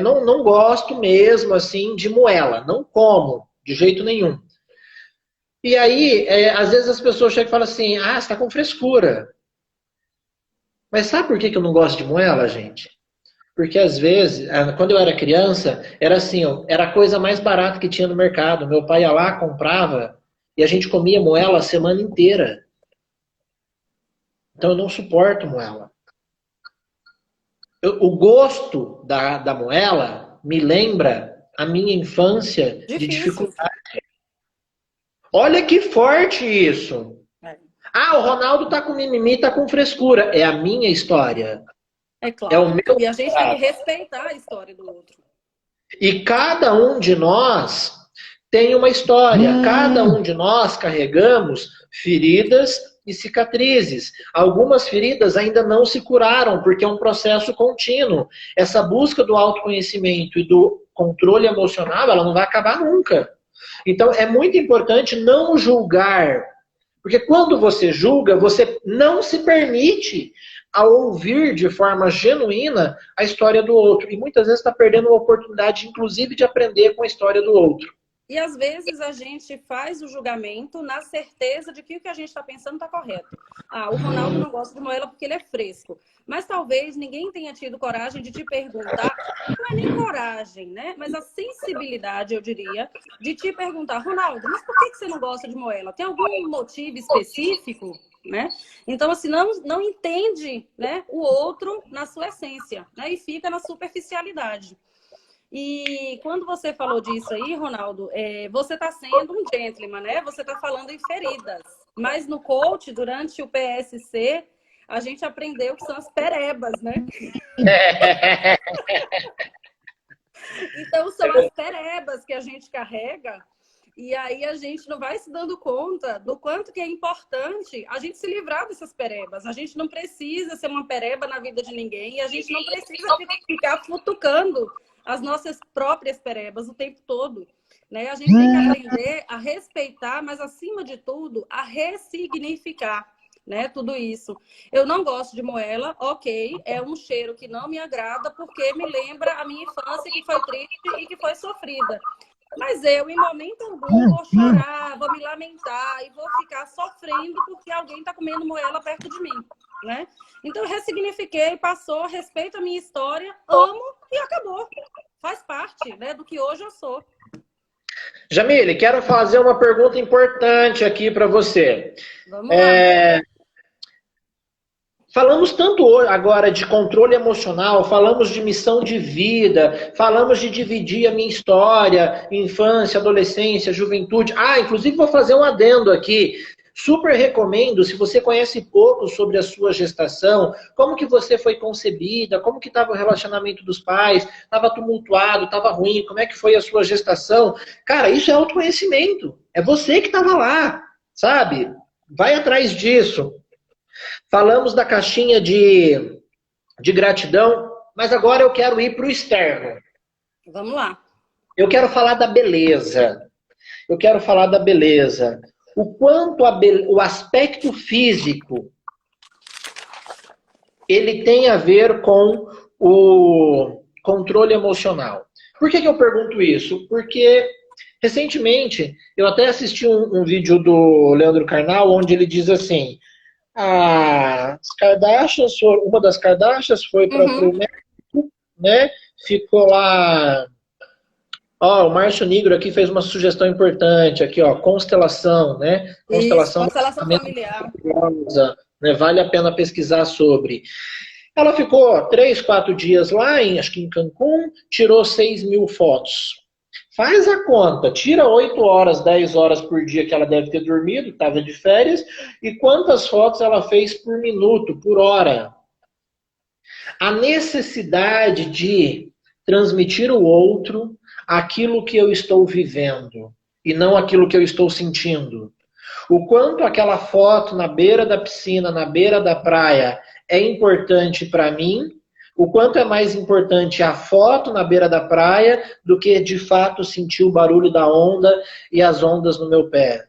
não gosto mesmo assim de moela. Não como, de jeito nenhum. E aí, às vezes as pessoas chegam e falam assim, você está com frescura. Mas sabe por que eu não gosto de moela, gente? Porque às vezes, quando eu era criança, era assim, era a coisa mais barata que tinha no mercado. Meu pai ia lá, comprava, e a gente comia moela a semana inteira. Então eu não suporto moela. O gosto da moela me lembra a minha infância de dificuldade. Olha que forte isso. O Ronaldo tá com mimimi, tá com frescura. É a minha história. É claro. É o meu e a gente tem que respeitar a história do outro. E cada um de nós tem uma história. Cada um de nós carregamos feridas e cicatrizes. Algumas feridas ainda não se curaram, porque é um processo contínuo. Essa busca do autoconhecimento e do controle emocional, ela não vai acabar nunca. Então, é muito importante não julgar. Porque quando você julga, você não se permite a ouvir de forma genuína a história do outro. E muitas vezes está perdendo a oportunidade, inclusive, de aprender com a história do outro. E às vezes a gente faz o julgamento na certeza de que o que a gente está pensando está correto. O Ronaldo não gosta de moela porque ele é fresco. Mas talvez ninguém tenha tido coragem de te perguntar, não é nem coragem, né? Mas a sensibilidade, eu diria, de te perguntar, Ronaldo, mas por que você não gosta de moela? Tem algum motivo específico? Né? Então, assim, não entende, né, o outro na sua essência, né? E fica na superficialidade. E quando você falou disso aí, Ronaldo, você está sendo um gentleman, né? Você está falando em feridas. Mas no coach, durante o PSC, a gente aprendeu que são as perebas, né? Então, são as perebas que a gente carrega. E aí a gente não vai se dando conta do quanto que é importante a gente se livrar dessas perebas. A gente não precisa ser uma pereba na vida de ninguém. E a gente não precisa ficar futucando as nossas próprias perebas o tempo todo, né? A gente tem que aprender a respeitar, mas acima de tudo, a ressignificar, né? Tudo isso. Eu não gosto de moela, ok, é um cheiro que não me agrada porque me lembra a minha infância que foi triste e que foi sofrida. Mas eu, em momento algum, vou chorar, vou me lamentar e vou ficar sofrendo porque alguém está comendo moela perto de mim, né? Então, eu ressignifiquei, passou, respeito a minha história, amo e acabou. Faz parte, né, do que hoje eu sou. Jamile, quero fazer uma pergunta importante aqui para você. Vamos lá. Falamos tanto agora de controle emocional, falamos de missão de vida, falamos de dividir a minha história, infância, adolescência, juventude. Inclusive vou fazer um adendo aqui. Super recomendo, se você conhece pouco sobre a sua gestação, como que você foi concebida, como que estava o relacionamento dos pais, estava tumultuado, estava ruim, como é que foi a sua gestação. Cara, isso é autoconhecimento. É você que estava lá, sabe? Vai atrás disso. Falamos da caixinha de gratidão, mas agora eu quero ir para o externo. Vamos lá. Eu quero falar da beleza. O quanto o aspecto físico ele tem a ver com o controle emocional. Por que eu pergunto isso? Porque recentemente eu até assisti um vídeo do Leandro Carnal onde ele diz assim: as Kardashians uma das Kardashians foi para o México, né? Ficou lá. O Márcio Nigro aqui fez uma sugestão importante aqui, constelação, né? Constelação familiar. né? Vale a pena pesquisar sobre. Ela ficou 3, 4 dias lá, acho que em Cancún, tirou 6.000 fotos. Faz a conta, tira 8 horas, 10 horas por dia que ela deve ter dormido, estava de férias, e quantas fotos ela fez por minuto, por hora. A necessidade de transmitir ao outro aquilo que eu estou vivendo e não aquilo que eu estou sentindo. O quanto aquela foto na beira da piscina, na beira da praia, é importante para mim, o quanto é mais importante a foto na beira da praia do que de fato sentir o barulho da onda e as ondas no meu pé.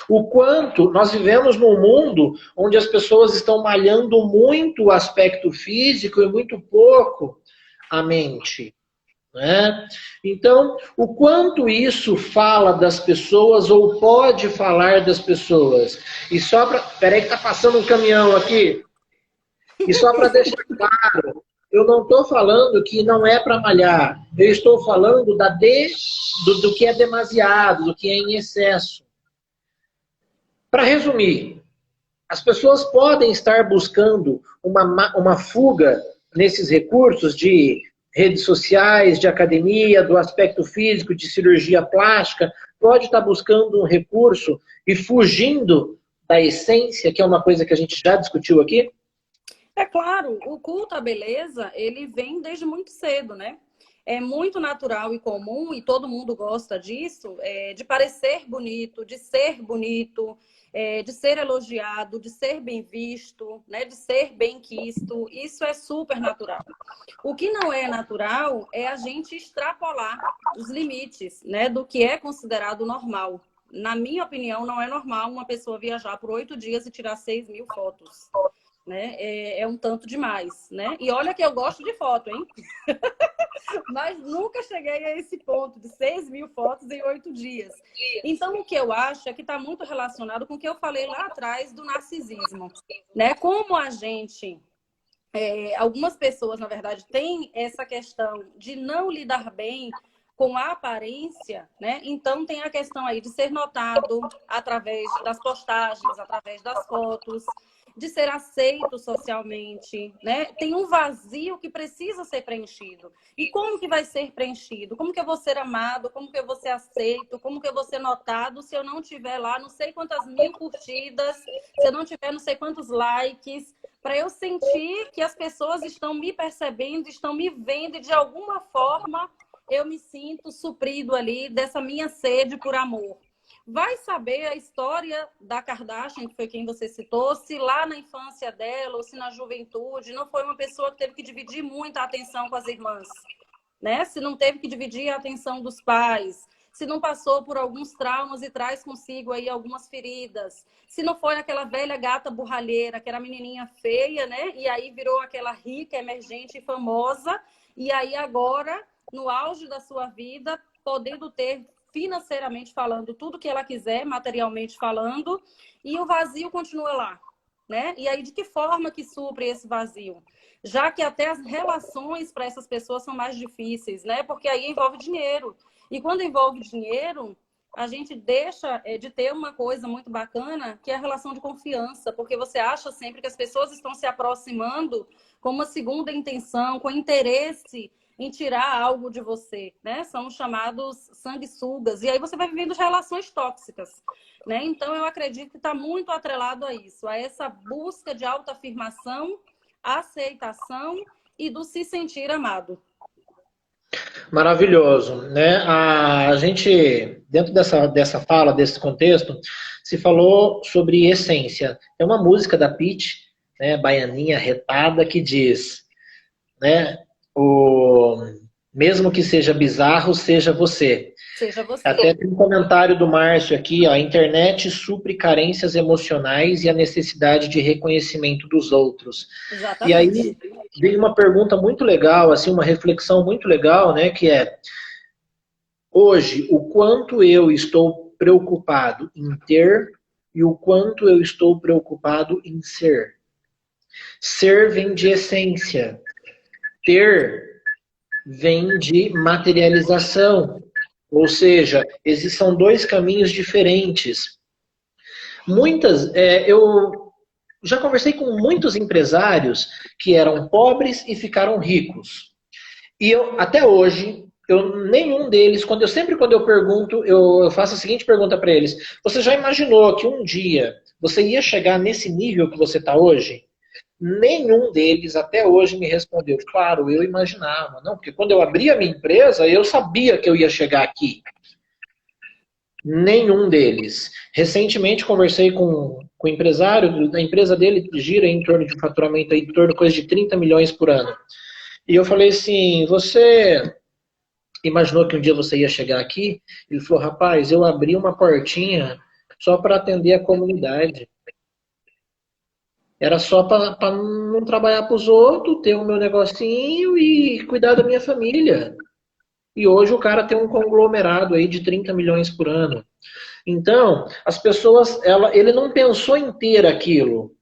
O quanto nós vivemos num mundo onde as pessoas estão malhando muito o aspecto físico e muito pouco a mente, né? Então, o quanto isso fala das pessoas ou pode falar das pessoas. E só para... Peraí que tá passando um caminhão aqui. E só para deixar claro, eu não estou falando que não é para malhar. Eu estou falando do que é demasiado, do que é em excesso. Para resumir, as pessoas podem estar buscando uma fuga nesses recursos de redes sociais, de academia, do aspecto físico, de cirurgia plástica, pode estar buscando um recurso e fugindo da essência, que é uma coisa que a gente já discutiu aqui? É claro, o culto à beleza, ele vem desde muito cedo, né? É muito natural e comum, e todo mundo gosta disso, de parecer bonito, de ser bonito, de ser elogiado, de ser bem visto, né? De ser bem quisto. Isso é super natural. O que não é natural é a gente extrapolar os limites, né? Do que é considerado normal. Na minha opinião, não é normal uma pessoa viajar por 8 dias e tirar 6.000 fotos. Né? É um tanto demais, né? E olha que eu gosto de foto, hein? Mas nunca cheguei a esse ponto de 6.000 fotos em 8 dias. Então, o que eu acho é que está muito relacionado com o que eu falei lá atrás do narcisismo, né? Como a gente... algumas pessoas, na verdade, têm essa questão de não lidar bem com a aparência, né? Então, tem a questão aí de ser notado através das postagens, através das fotos, de ser aceito socialmente, né? Tem um vazio que precisa ser preenchido. E como que vai ser preenchido? Como que eu vou ser amado? Como que eu vou ser aceito? Como que eu vou ser notado se eu não tiver lá não sei quantas 1.000 curtidas, se eu não tiver não sei quantos likes, para eu sentir que as pessoas estão me percebendo, estão me vendo e de alguma forma eu me sinto suprido ali dessa minha sede por amor. Vai saber a história da Kardashian, que foi quem você citou, se lá na infância dela ou se na juventude não foi uma pessoa que teve que dividir muito a atenção com as irmãs, né? Se não teve que dividir a atenção dos pais, se não passou por alguns traumas e traz consigo aí algumas feridas, se não foi aquela velha gata borralheira, que era menininha feia, né? E aí virou aquela rica, emergente e famosa, e aí agora, no auge da sua vida, podendo ter financeiramente falando, tudo que ela quiser, materialmente falando, e o vazio continua lá, né? E aí, de que forma que supre esse vazio? Já que até as relações para essas pessoas são mais difíceis, né? Porque aí envolve dinheiro. E quando envolve dinheiro, a gente deixa de ter uma coisa muito bacana, que é a relação de confiança, porque você acha sempre que as pessoas estão se aproximando com uma segunda intenção, com interesse em tirar algo de você, né? São chamados sanguessugas. E aí você vai vivendo relações tóxicas, né? Então, eu acredito que está muito atrelado a isso, a essa busca de autoafirmação, aceitação e do se sentir amado. Maravilhoso, né? A gente, dentro dessa fala, desse contexto, se falou sobre essência. É uma música da Pitty, né, Baianinha Retada, que diz, né? Mesmo que seja bizarro, seja você. Seja você. Até tem um comentário do Márcio aqui, ó, a internet supre carências emocionais e a necessidade de reconhecimento dos outros. Exatamente. E aí veio uma pergunta muito legal, assim, uma reflexão muito legal, né, que é, hoje, o quanto eu estou preocupado em ter e o quanto eu estou preocupado em ser. Ser vem de essência. Ter vem de materialização, ou seja, são dois caminhos diferentes. já conversei com muitos empresários que eram pobres e ficaram ricos. E eu, até hoje, nenhum deles, sempre quando eu pergunto, eu faço a seguinte pergunta para eles: você já imaginou que um dia você ia chegar nesse nível que você está hoje? Nenhum deles até hoje me respondeu. Claro, eu imaginava. Não, porque quando eu abri a minha empresa, eu sabia que eu ia chegar aqui. Nenhum deles. Recentemente conversei com o empresário, a empresa dele gira em torno de um faturamento aí, em torno de coisa de 30 milhões por ano. E eu falei assim, você imaginou que um dia você ia chegar aqui? Ele falou, rapaz, eu abri uma portinha só para atender a comunidade. Era só para não trabalhar para os outros, ter o meu negocinho e cuidar da minha família. E hoje o cara tem um conglomerado aí de 30 milhões por ano. Então, as pessoas, ele não pensou em ter aquilo.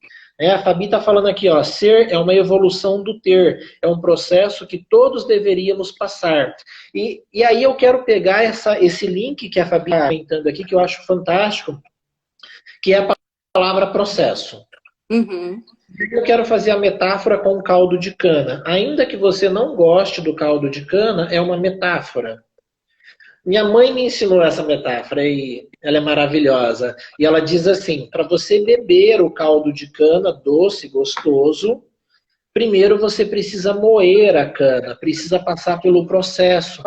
A Fabi está falando aqui, ó, ser é uma evolução do ter, é um processo que todos deveríamos passar. E aí eu quero pegar esse link que a Fabi está comentando aqui, que eu acho fantástico, que é a palavra processo. Uhum. Eu quero fazer a metáfora com o caldo de cana. Ainda que você não goste do caldo de cana, é uma metáfora. Minha mãe me ensinou essa metáfora e ela é maravilhosa. E ela diz assim: para você beber o caldo de cana doce, gostoso, primeiro você precisa moer a cana, precisa passar pelo processo.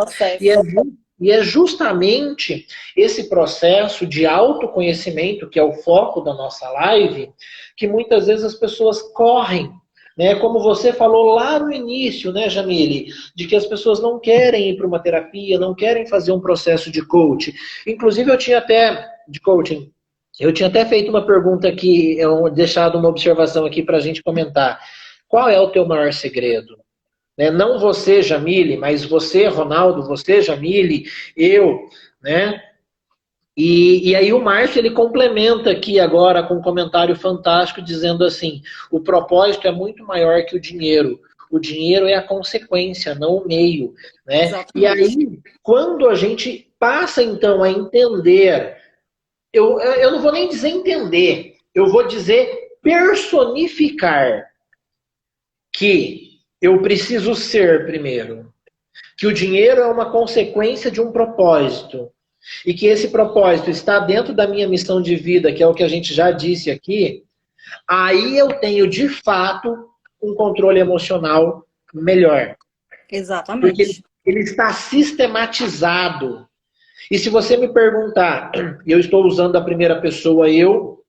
E é justamente esse processo de autoconhecimento, que é o foco da nossa live, que muitas vezes as pessoas correm. Né? Como você falou lá no início, né, Jamile, de que as pessoas não querem ir para uma terapia, não querem fazer um processo de coaching. Inclusive, eu tinha até, de coaching, eu tinha até feito uma pergunta aqui, deixado uma observação aqui para a gente comentar. Qual é o teu maior segredo? Né? Não você, Jamile, mas você, Ronaldo, você, Jamile, eu, né? E aí o Márcio, ele complementa aqui agora com um comentário fantástico, dizendo assim, o propósito é muito maior que o dinheiro. O dinheiro é a consequência, não o meio. Né? E aí, quando a gente passa, então, a entender, eu não vou nem dizer entender, eu vou dizer personificar que eu preciso ser primeiro, que o dinheiro é uma consequência de um propósito, e que esse propósito está dentro da minha missão de vida, que é o que a gente já disse aqui, aí eu tenho, de fato, um controle emocional melhor. Exatamente. Porque ele está sistematizado. E se você me perguntar, eu estou usando a primeira pessoa eu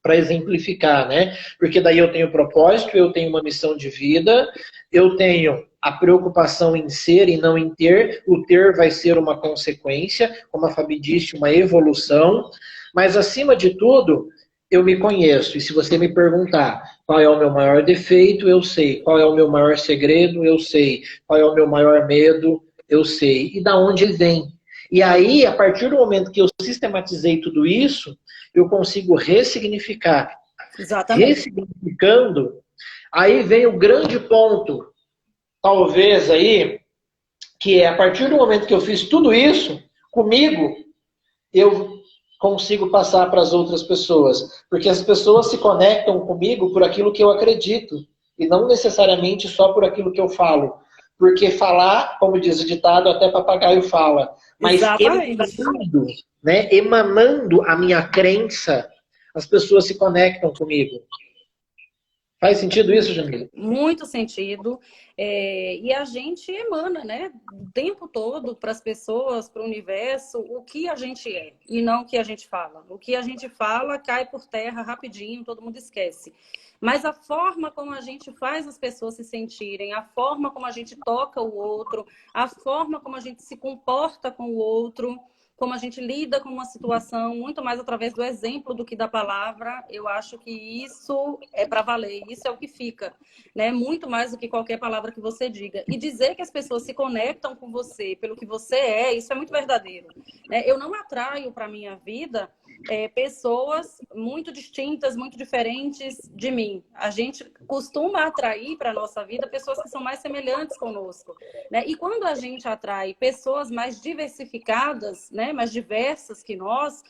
para exemplificar, né? Porque daí eu tenho propósito, eu tenho uma missão de vida, eu tenho a preocupação em ser e não em ter, o ter vai ser uma consequência, como a Fabi disse, uma evolução, mas acima de tudo, eu me conheço. E se você me perguntar qual é o meu maior defeito, eu sei. Qual é o meu maior segredo, eu sei. Qual é o meu maior medo, eu sei. E da onde ele vem? E aí, a partir do momento que eu sistematizei tudo isso, eu consigo ressignificar. Exatamente. Ressignificando, aí vem o grande ponto, talvez aí, que é a partir do momento que eu fiz tudo isso, comigo, eu consigo passar para as outras pessoas. Porque as pessoas se conectam comigo por aquilo que eu acredito, e não necessariamente só por aquilo que eu falo. Porque falar, como diz o ditado, até papagaio fala. Mas emanando, né, emanando a minha crença, as pessoas se conectam comigo. Faz sentido isso, Jamila? Muito sentido. E a gente emana, né, o tempo todo para as pessoas, para o universo, o que a gente é e não o que a gente fala. O que a gente fala cai por terra rapidinho, todo mundo esquece. Mas a forma como a gente faz as pessoas se sentirem, a forma como a gente toca o outro, a forma como a gente se comporta com o outro, como a gente lida com uma situação, muito mais através do exemplo do que da palavra, eu acho que isso é para valer, isso é o que fica, né? Muito mais do que qualquer palavra que você diga. E dizer que as pessoas se conectam com você pelo que você é, isso é muito verdadeiro. Né? Eu não atraio para a minha vida pessoas muito distintas, muito diferentes de mim. A gente costuma atrair para a nossa vida pessoas que são mais semelhantes conosco. Né? E quando a gente atrai pessoas mais diversificadas, né, mais diversas que nós,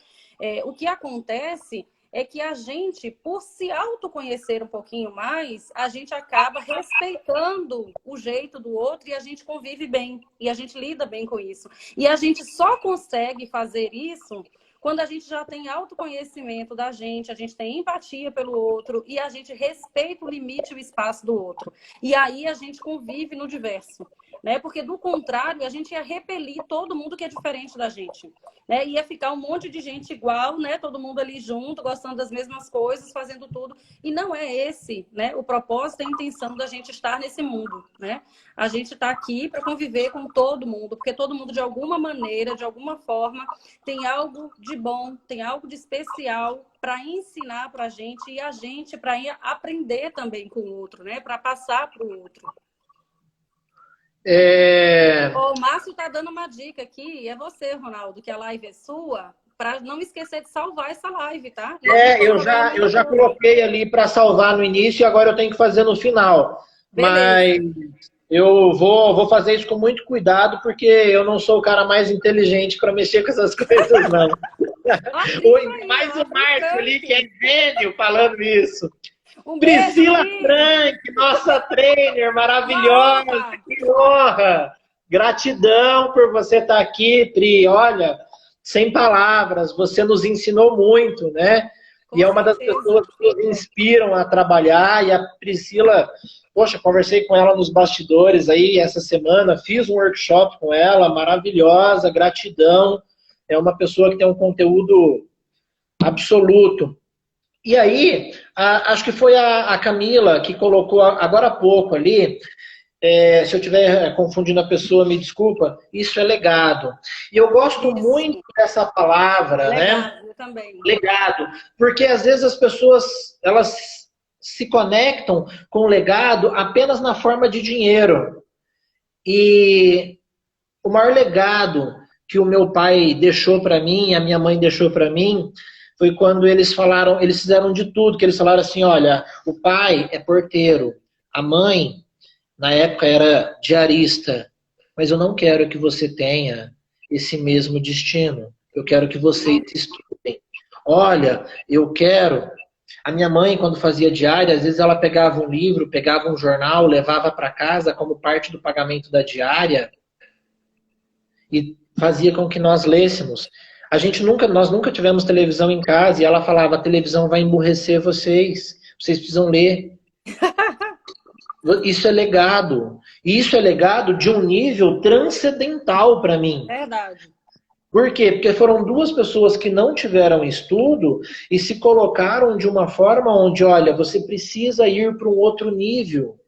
o que acontece é que a gente, por se autoconhecer um pouquinho mais, a gente acaba respeitando o jeito do outro e a gente convive bem. E a gente lida bem com isso. E a gente só consegue fazer isso quando a gente já tem autoconhecimento da gente, a gente tem empatia pelo outro e a gente respeita o limite e o espaço do outro. E aí a gente convive no diverso, né? Porque do contrário, a gente ia repelir todo mundo que é diferente da gente, né? Ia ficar um monte de gente igual, né? Todo mundo ali junto, gostando das mesmas coisas, fazendo tudo. E não é esse, né? O propósito e a intenção da gente estar nesse mundo, né? A gente está aqui para conviver com todo mundo, porque todo mundo, de alguma maneira, de alguma forma, tem algo de bom, tem algo de especial para ensinar para a gente e a gente para aprender também com o outro, né? Para passar para o outro. O Márcio está dando uma dica aqui, e é você, Ronaldo, que a live é sua, para não esquecer de salvar essa live, tá? Eu já coloquei ali para salvar no início e agora eu tenho que fazer no final. Beleza. Mas eu vou fazer isso com muito cuidado, porque eu não sou o cara mais inteligente para mexer com essas coisas, não. Mais o Márcio ali, que é gênio, falando isso. Priscila Frank, nossa trainer maravilhosa, que honra! Gratidão por você estar aqui, Pri. Olha, sem palavras, você nos ensinou muito, né? E é uma das pessoas que nos inspiram a trabalhar. E a Priscila, poxa, conversei com ela nos bastidores aí essa semana, fiz um workshop com ela, maravilhosa, gratidão. É uma pessoa que tem um conteúdo absoluto. E aí, acho que foi a Camila que colocou agora há pouco ali, se eu estiver confundindo a pessoa, me desculpa, isso é legado. E eu gosto muito dessa palavra, legado, né? Eu também. Legado. Porque às vezes as pessoas, elas se conectam com o legado apenas na forma de dinheiro. E o maior legado que o meu pai deixou para mim, a minha mãe deixou para mim, foi quando eles fizeram de tudo, que eles falaram assim, olha, o pai é porteiro, a mãe, na época, era diarista, mas eu não quero que você tenha esse mesmo destino, eu quero que vocês estudem. Olha, eu quero... A minha mãe, quando fazia diária, às vezes ela pegava um livro, pegava um jornal, levava para casa como parte do pagamento da diária e fazia com que nós lêssemos. Nós nunca tivemos televisão em casa e ela falava, a televisão vai emburrecer vocês precisam ler. Isso é legado. E isso é legado de um nível transcendental para mim. Verdade. Por quê? Porque foram duas pessoas que não tiveram estudo e se colocaram de uma forma onde, olha, você precisa ir para um outro nível.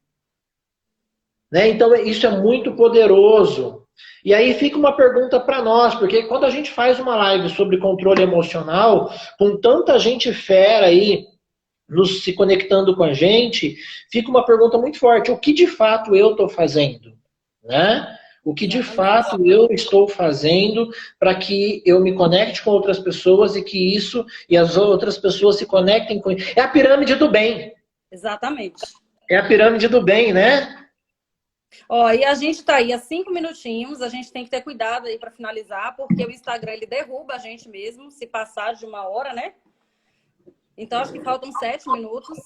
Né? Então, isso é muito poderoso. E aí fica uma pergunta para nós, porque quando a gente faz uma live sobre controle emocional, com tanta gente fera aí se conectando com a gente, fica uma pergunta muito forte. O que de fato eu estou fazendo? Né? O que de fato eu estou fazendo para que eu me conecte com outras pessoas e que isso e as outras pessoas se conectem com... É a pirâmide do bem. Exatamente. É a pirâmide do bem, né? Ó, e a gente tá aí há 5 minutinhos, a gente tem que ter cuidado aí para finalizar, porque o Instagram ele derruba a gente mesmo, se passar de 1 hora, né? Então acho que faltam 7 minutos.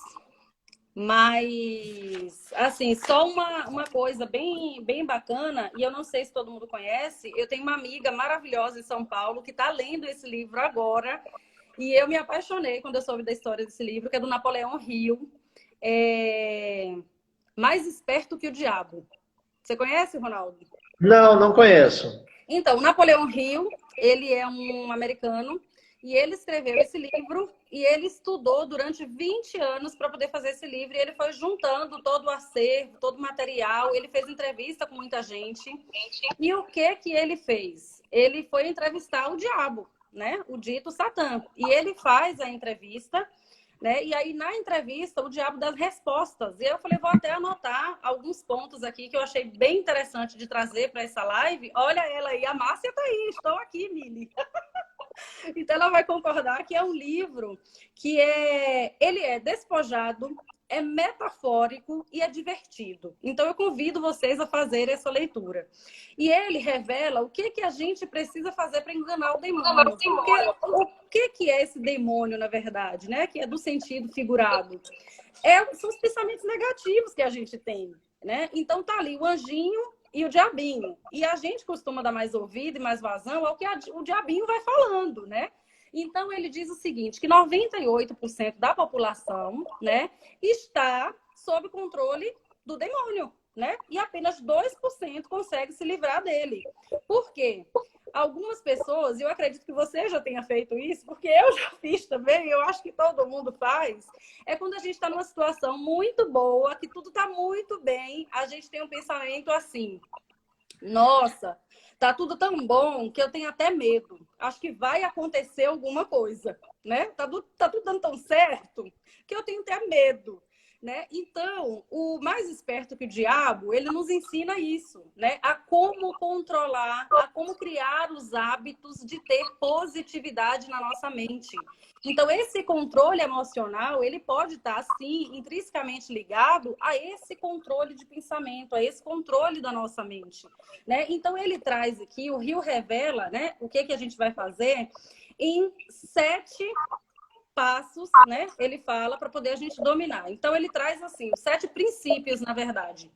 Mas, assim, só uma coisa bem, bem bacana, e eu não sei se todo mundo conhece, eu tenho uma amiga maravilhosa em São Paulo que está lendo esse livro agora, e eu me apaixonei quando eu soube da história desse livro, que é do Napoleão Hill, Mais Esperto que o Diabo. Você conhece, Ronaldo? Não conheço. Então, o Napoleão Hill, ele é um americano e ele escreveu esse livro e ele estudou durante 20 anos para poder fazer esse livro e ele foi juntando todo o acervo, todo o material, ele fez entrevista com muita gente. E o que ele fez? Ele foi entrevistar o diabo, né? O dito Satã. E ele faz a entrevista... Né? E aí, na entrevista, o diabo dá as respostas. E eu falei, vou até anotar alguns pontos aqui que eu achei bem interessante de trazer para essa live. Olha ela aí, a Márcia tá aí, estou aqui, Mili. Então, ela vai concordar que é um livro que ele é despojado, é metafórico e é divertido. Então, eu convido vocês a fazer essa leitura. E ele revela o que a gente precisa fazer para enganar o demônio. Porque, o que é esse demônio, na verdade, né? Que é do sentido figurado. São os pensamentos negativos que a gente tem, né? Então, tá ali o anjinho e o diabinho. E a gente costuma dar mais ouvido e mais vazão ao que o diabinho vai falando, né? Então, ele diz o seguinte, que 98% da população, né, está sob controle do demônio, né? E apenas 2% consegue se livrar dele. Por quê? Algumas pessoas, e eu acredito que você já tenha feito isso, porque eu já fiz também, eu acho que todo mundo faz, é quando a gente está numa situação muito boa, que tudo está muito bem, a gente tem um pensamento assim, nossa, tá tudo tão bom que eu tenho até medo. Acho que vai acontecer alguma coisa, né? Tá tudo dando tão certo que eu tenho até medo, né? Então, o mais esperto que o diabo, ele nos ensina isso, né? A como controlar, a como criar os hábitos de ter positividade na nossa mente. Então, esse controle emocional, ele pode estar, sim, intrinsecamente ligado a esse controle de pensamento, a esse controle da nossa mente, né? Então, ele traz aqui, o Rio revela, né, o que a gente vai fazer em 7 passos, né? Ele fala para poder a gente dominar. Então, ele traz, assim, 7 princípios, na verdade.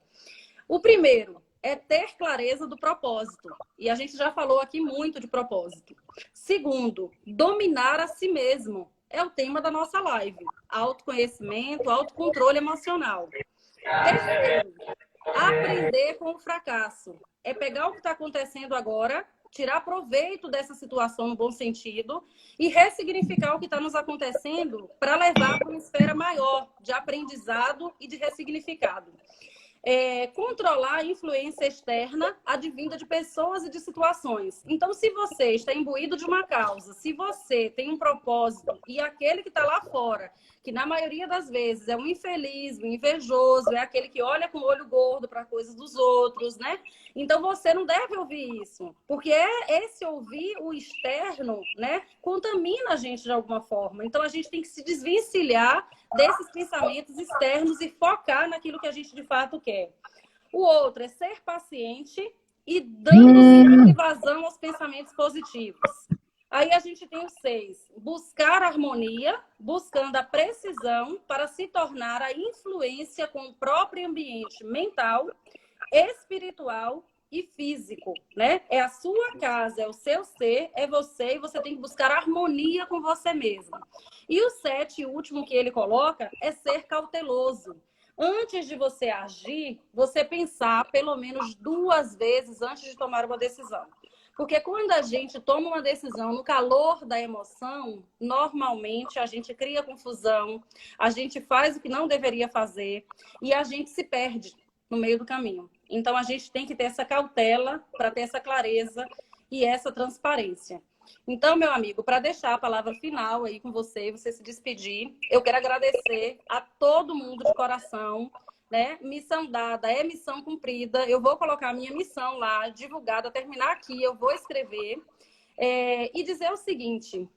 O primeiro é ter clareza do propósito. E a gente já falou aqui muito de propósito. Segundo, dominar a si mesmo. É o tema da nossa live. Autoconhecimento, autocontrole emocional. Terceiro, aprender com o fracasso. É pegar o que está acontecendo agora, tirar proveito dessa situação no bom sentido e ressignificar o que está nos acontecendo para levar para uma esfera maior de aprendizado e de ressignificado. Controlar a influência externa advinda de pessoas e de situações. Então, se você está imbuído de uma causa, se você tem um propósito e aquele que está lá fora, que na maioria das vezes é um infeliz, um invejoso, é aquele que olha com o olho gordo para coisas dos outros, né? Então, você não deve ouvir isso, porque esse ouvir o externo, né, contamina a gente de alguma forma. Então, a gente tem que se desvencilhar desses pensamentos externos e focar naquilo que a gente de fato quer. O outro é ser paciente e dando sempre vazão aos pensamentos positivos. Aí a gente tem o 6, buscar harmonia, buscando a precisão para se tornar a influência com o próprio ambiente mental, espiritual e físico, né? É a sua casa, é o seu ser, é você, e você tem que buscar harmonia com você mesmo. E o 7, o último que ele coloca, é ser cauteloso. Antes de você agir, você pensar pelo menos 2 vezes antes de tomar uma decisão. Porque quando a gente toma uma decisão no calor da emoção, normalmente a gente cria confusão, a gente faz o que não deveria fazer e a gente se perde no meio do caminho. Então, a gente tem que ter essa cautela para ter essa clareza e essa transparência. Então, meu amigo, para deixar a palavra final aí com você se despedir, eu quero agradecer a todo mundo de coração, né? Missão dada é missão cumprida. Eu vou colocar a minha missão lá, divulgada, terminar aqui, eu vou escrever e dizer o seguinte: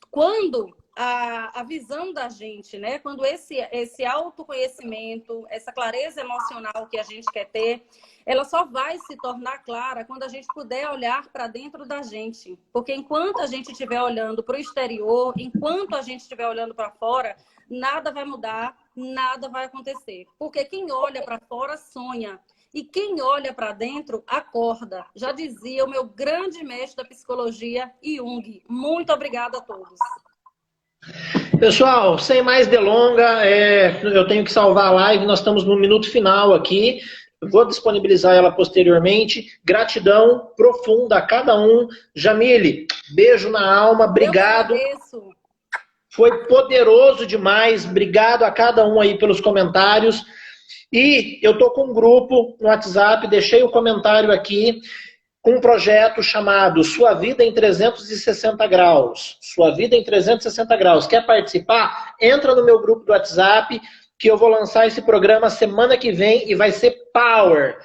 quando a visão da gente, né? Quando esse autoconhecimento, essa clareza emocional que a gente quer ter, ela só vai se tornar clara quando a gente puder olhar para dentro da gente. Porque enquanto a gente estiver olhando para o exterior, enquanto a gente estiver olhando para fora, nada vai mudar, nada vai acontecer. Porque quem olha para fora sonha. E quem olha para dentro, acorda. Já dizia o meu grande mestre da psicologia, Jung. Muito obrigada a todos. Pessoal, sem mais delonga, eu tenho que salvar a live, nós estamos no minuto final aqui. Vou disponibilizar ela posteriormente. Gratidão profunda a cada um. Jamile, beijo na alma, obrigado. Eu agradeço. Foi poderoso demais. Obrigado a cada um aí pelos comentários. E eu tô com um grupo no WhatsApp, deixei o comentário aqui, com um projeto chamado Sua Vida em 360 Graus. Sua Vida em 360 Graus. Quer participar? Entra no meu grupo do WhatsApp, que eu vou lançar esse programa semana que vem e vai ser power.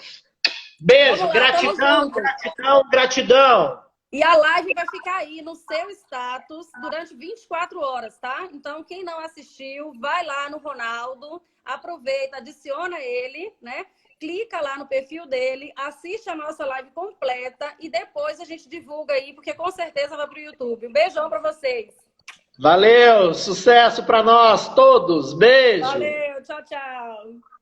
Beijo, gratidão, gratidão, gratidão. E a live vai ficar aí no seu status durante 24 horas, tá? Então, quem não assistiu, vai lá no Ronaldo, aproveita, adiciona ele, né? Clica lá no perfil dele, assiste a nossa live completa e depois a gente divulga aí, porque com certeza vai pro YouTube. Um beijão para vocês. Valeu, sucesso para nós todos. Beijo. Valeu, tchau, tchau.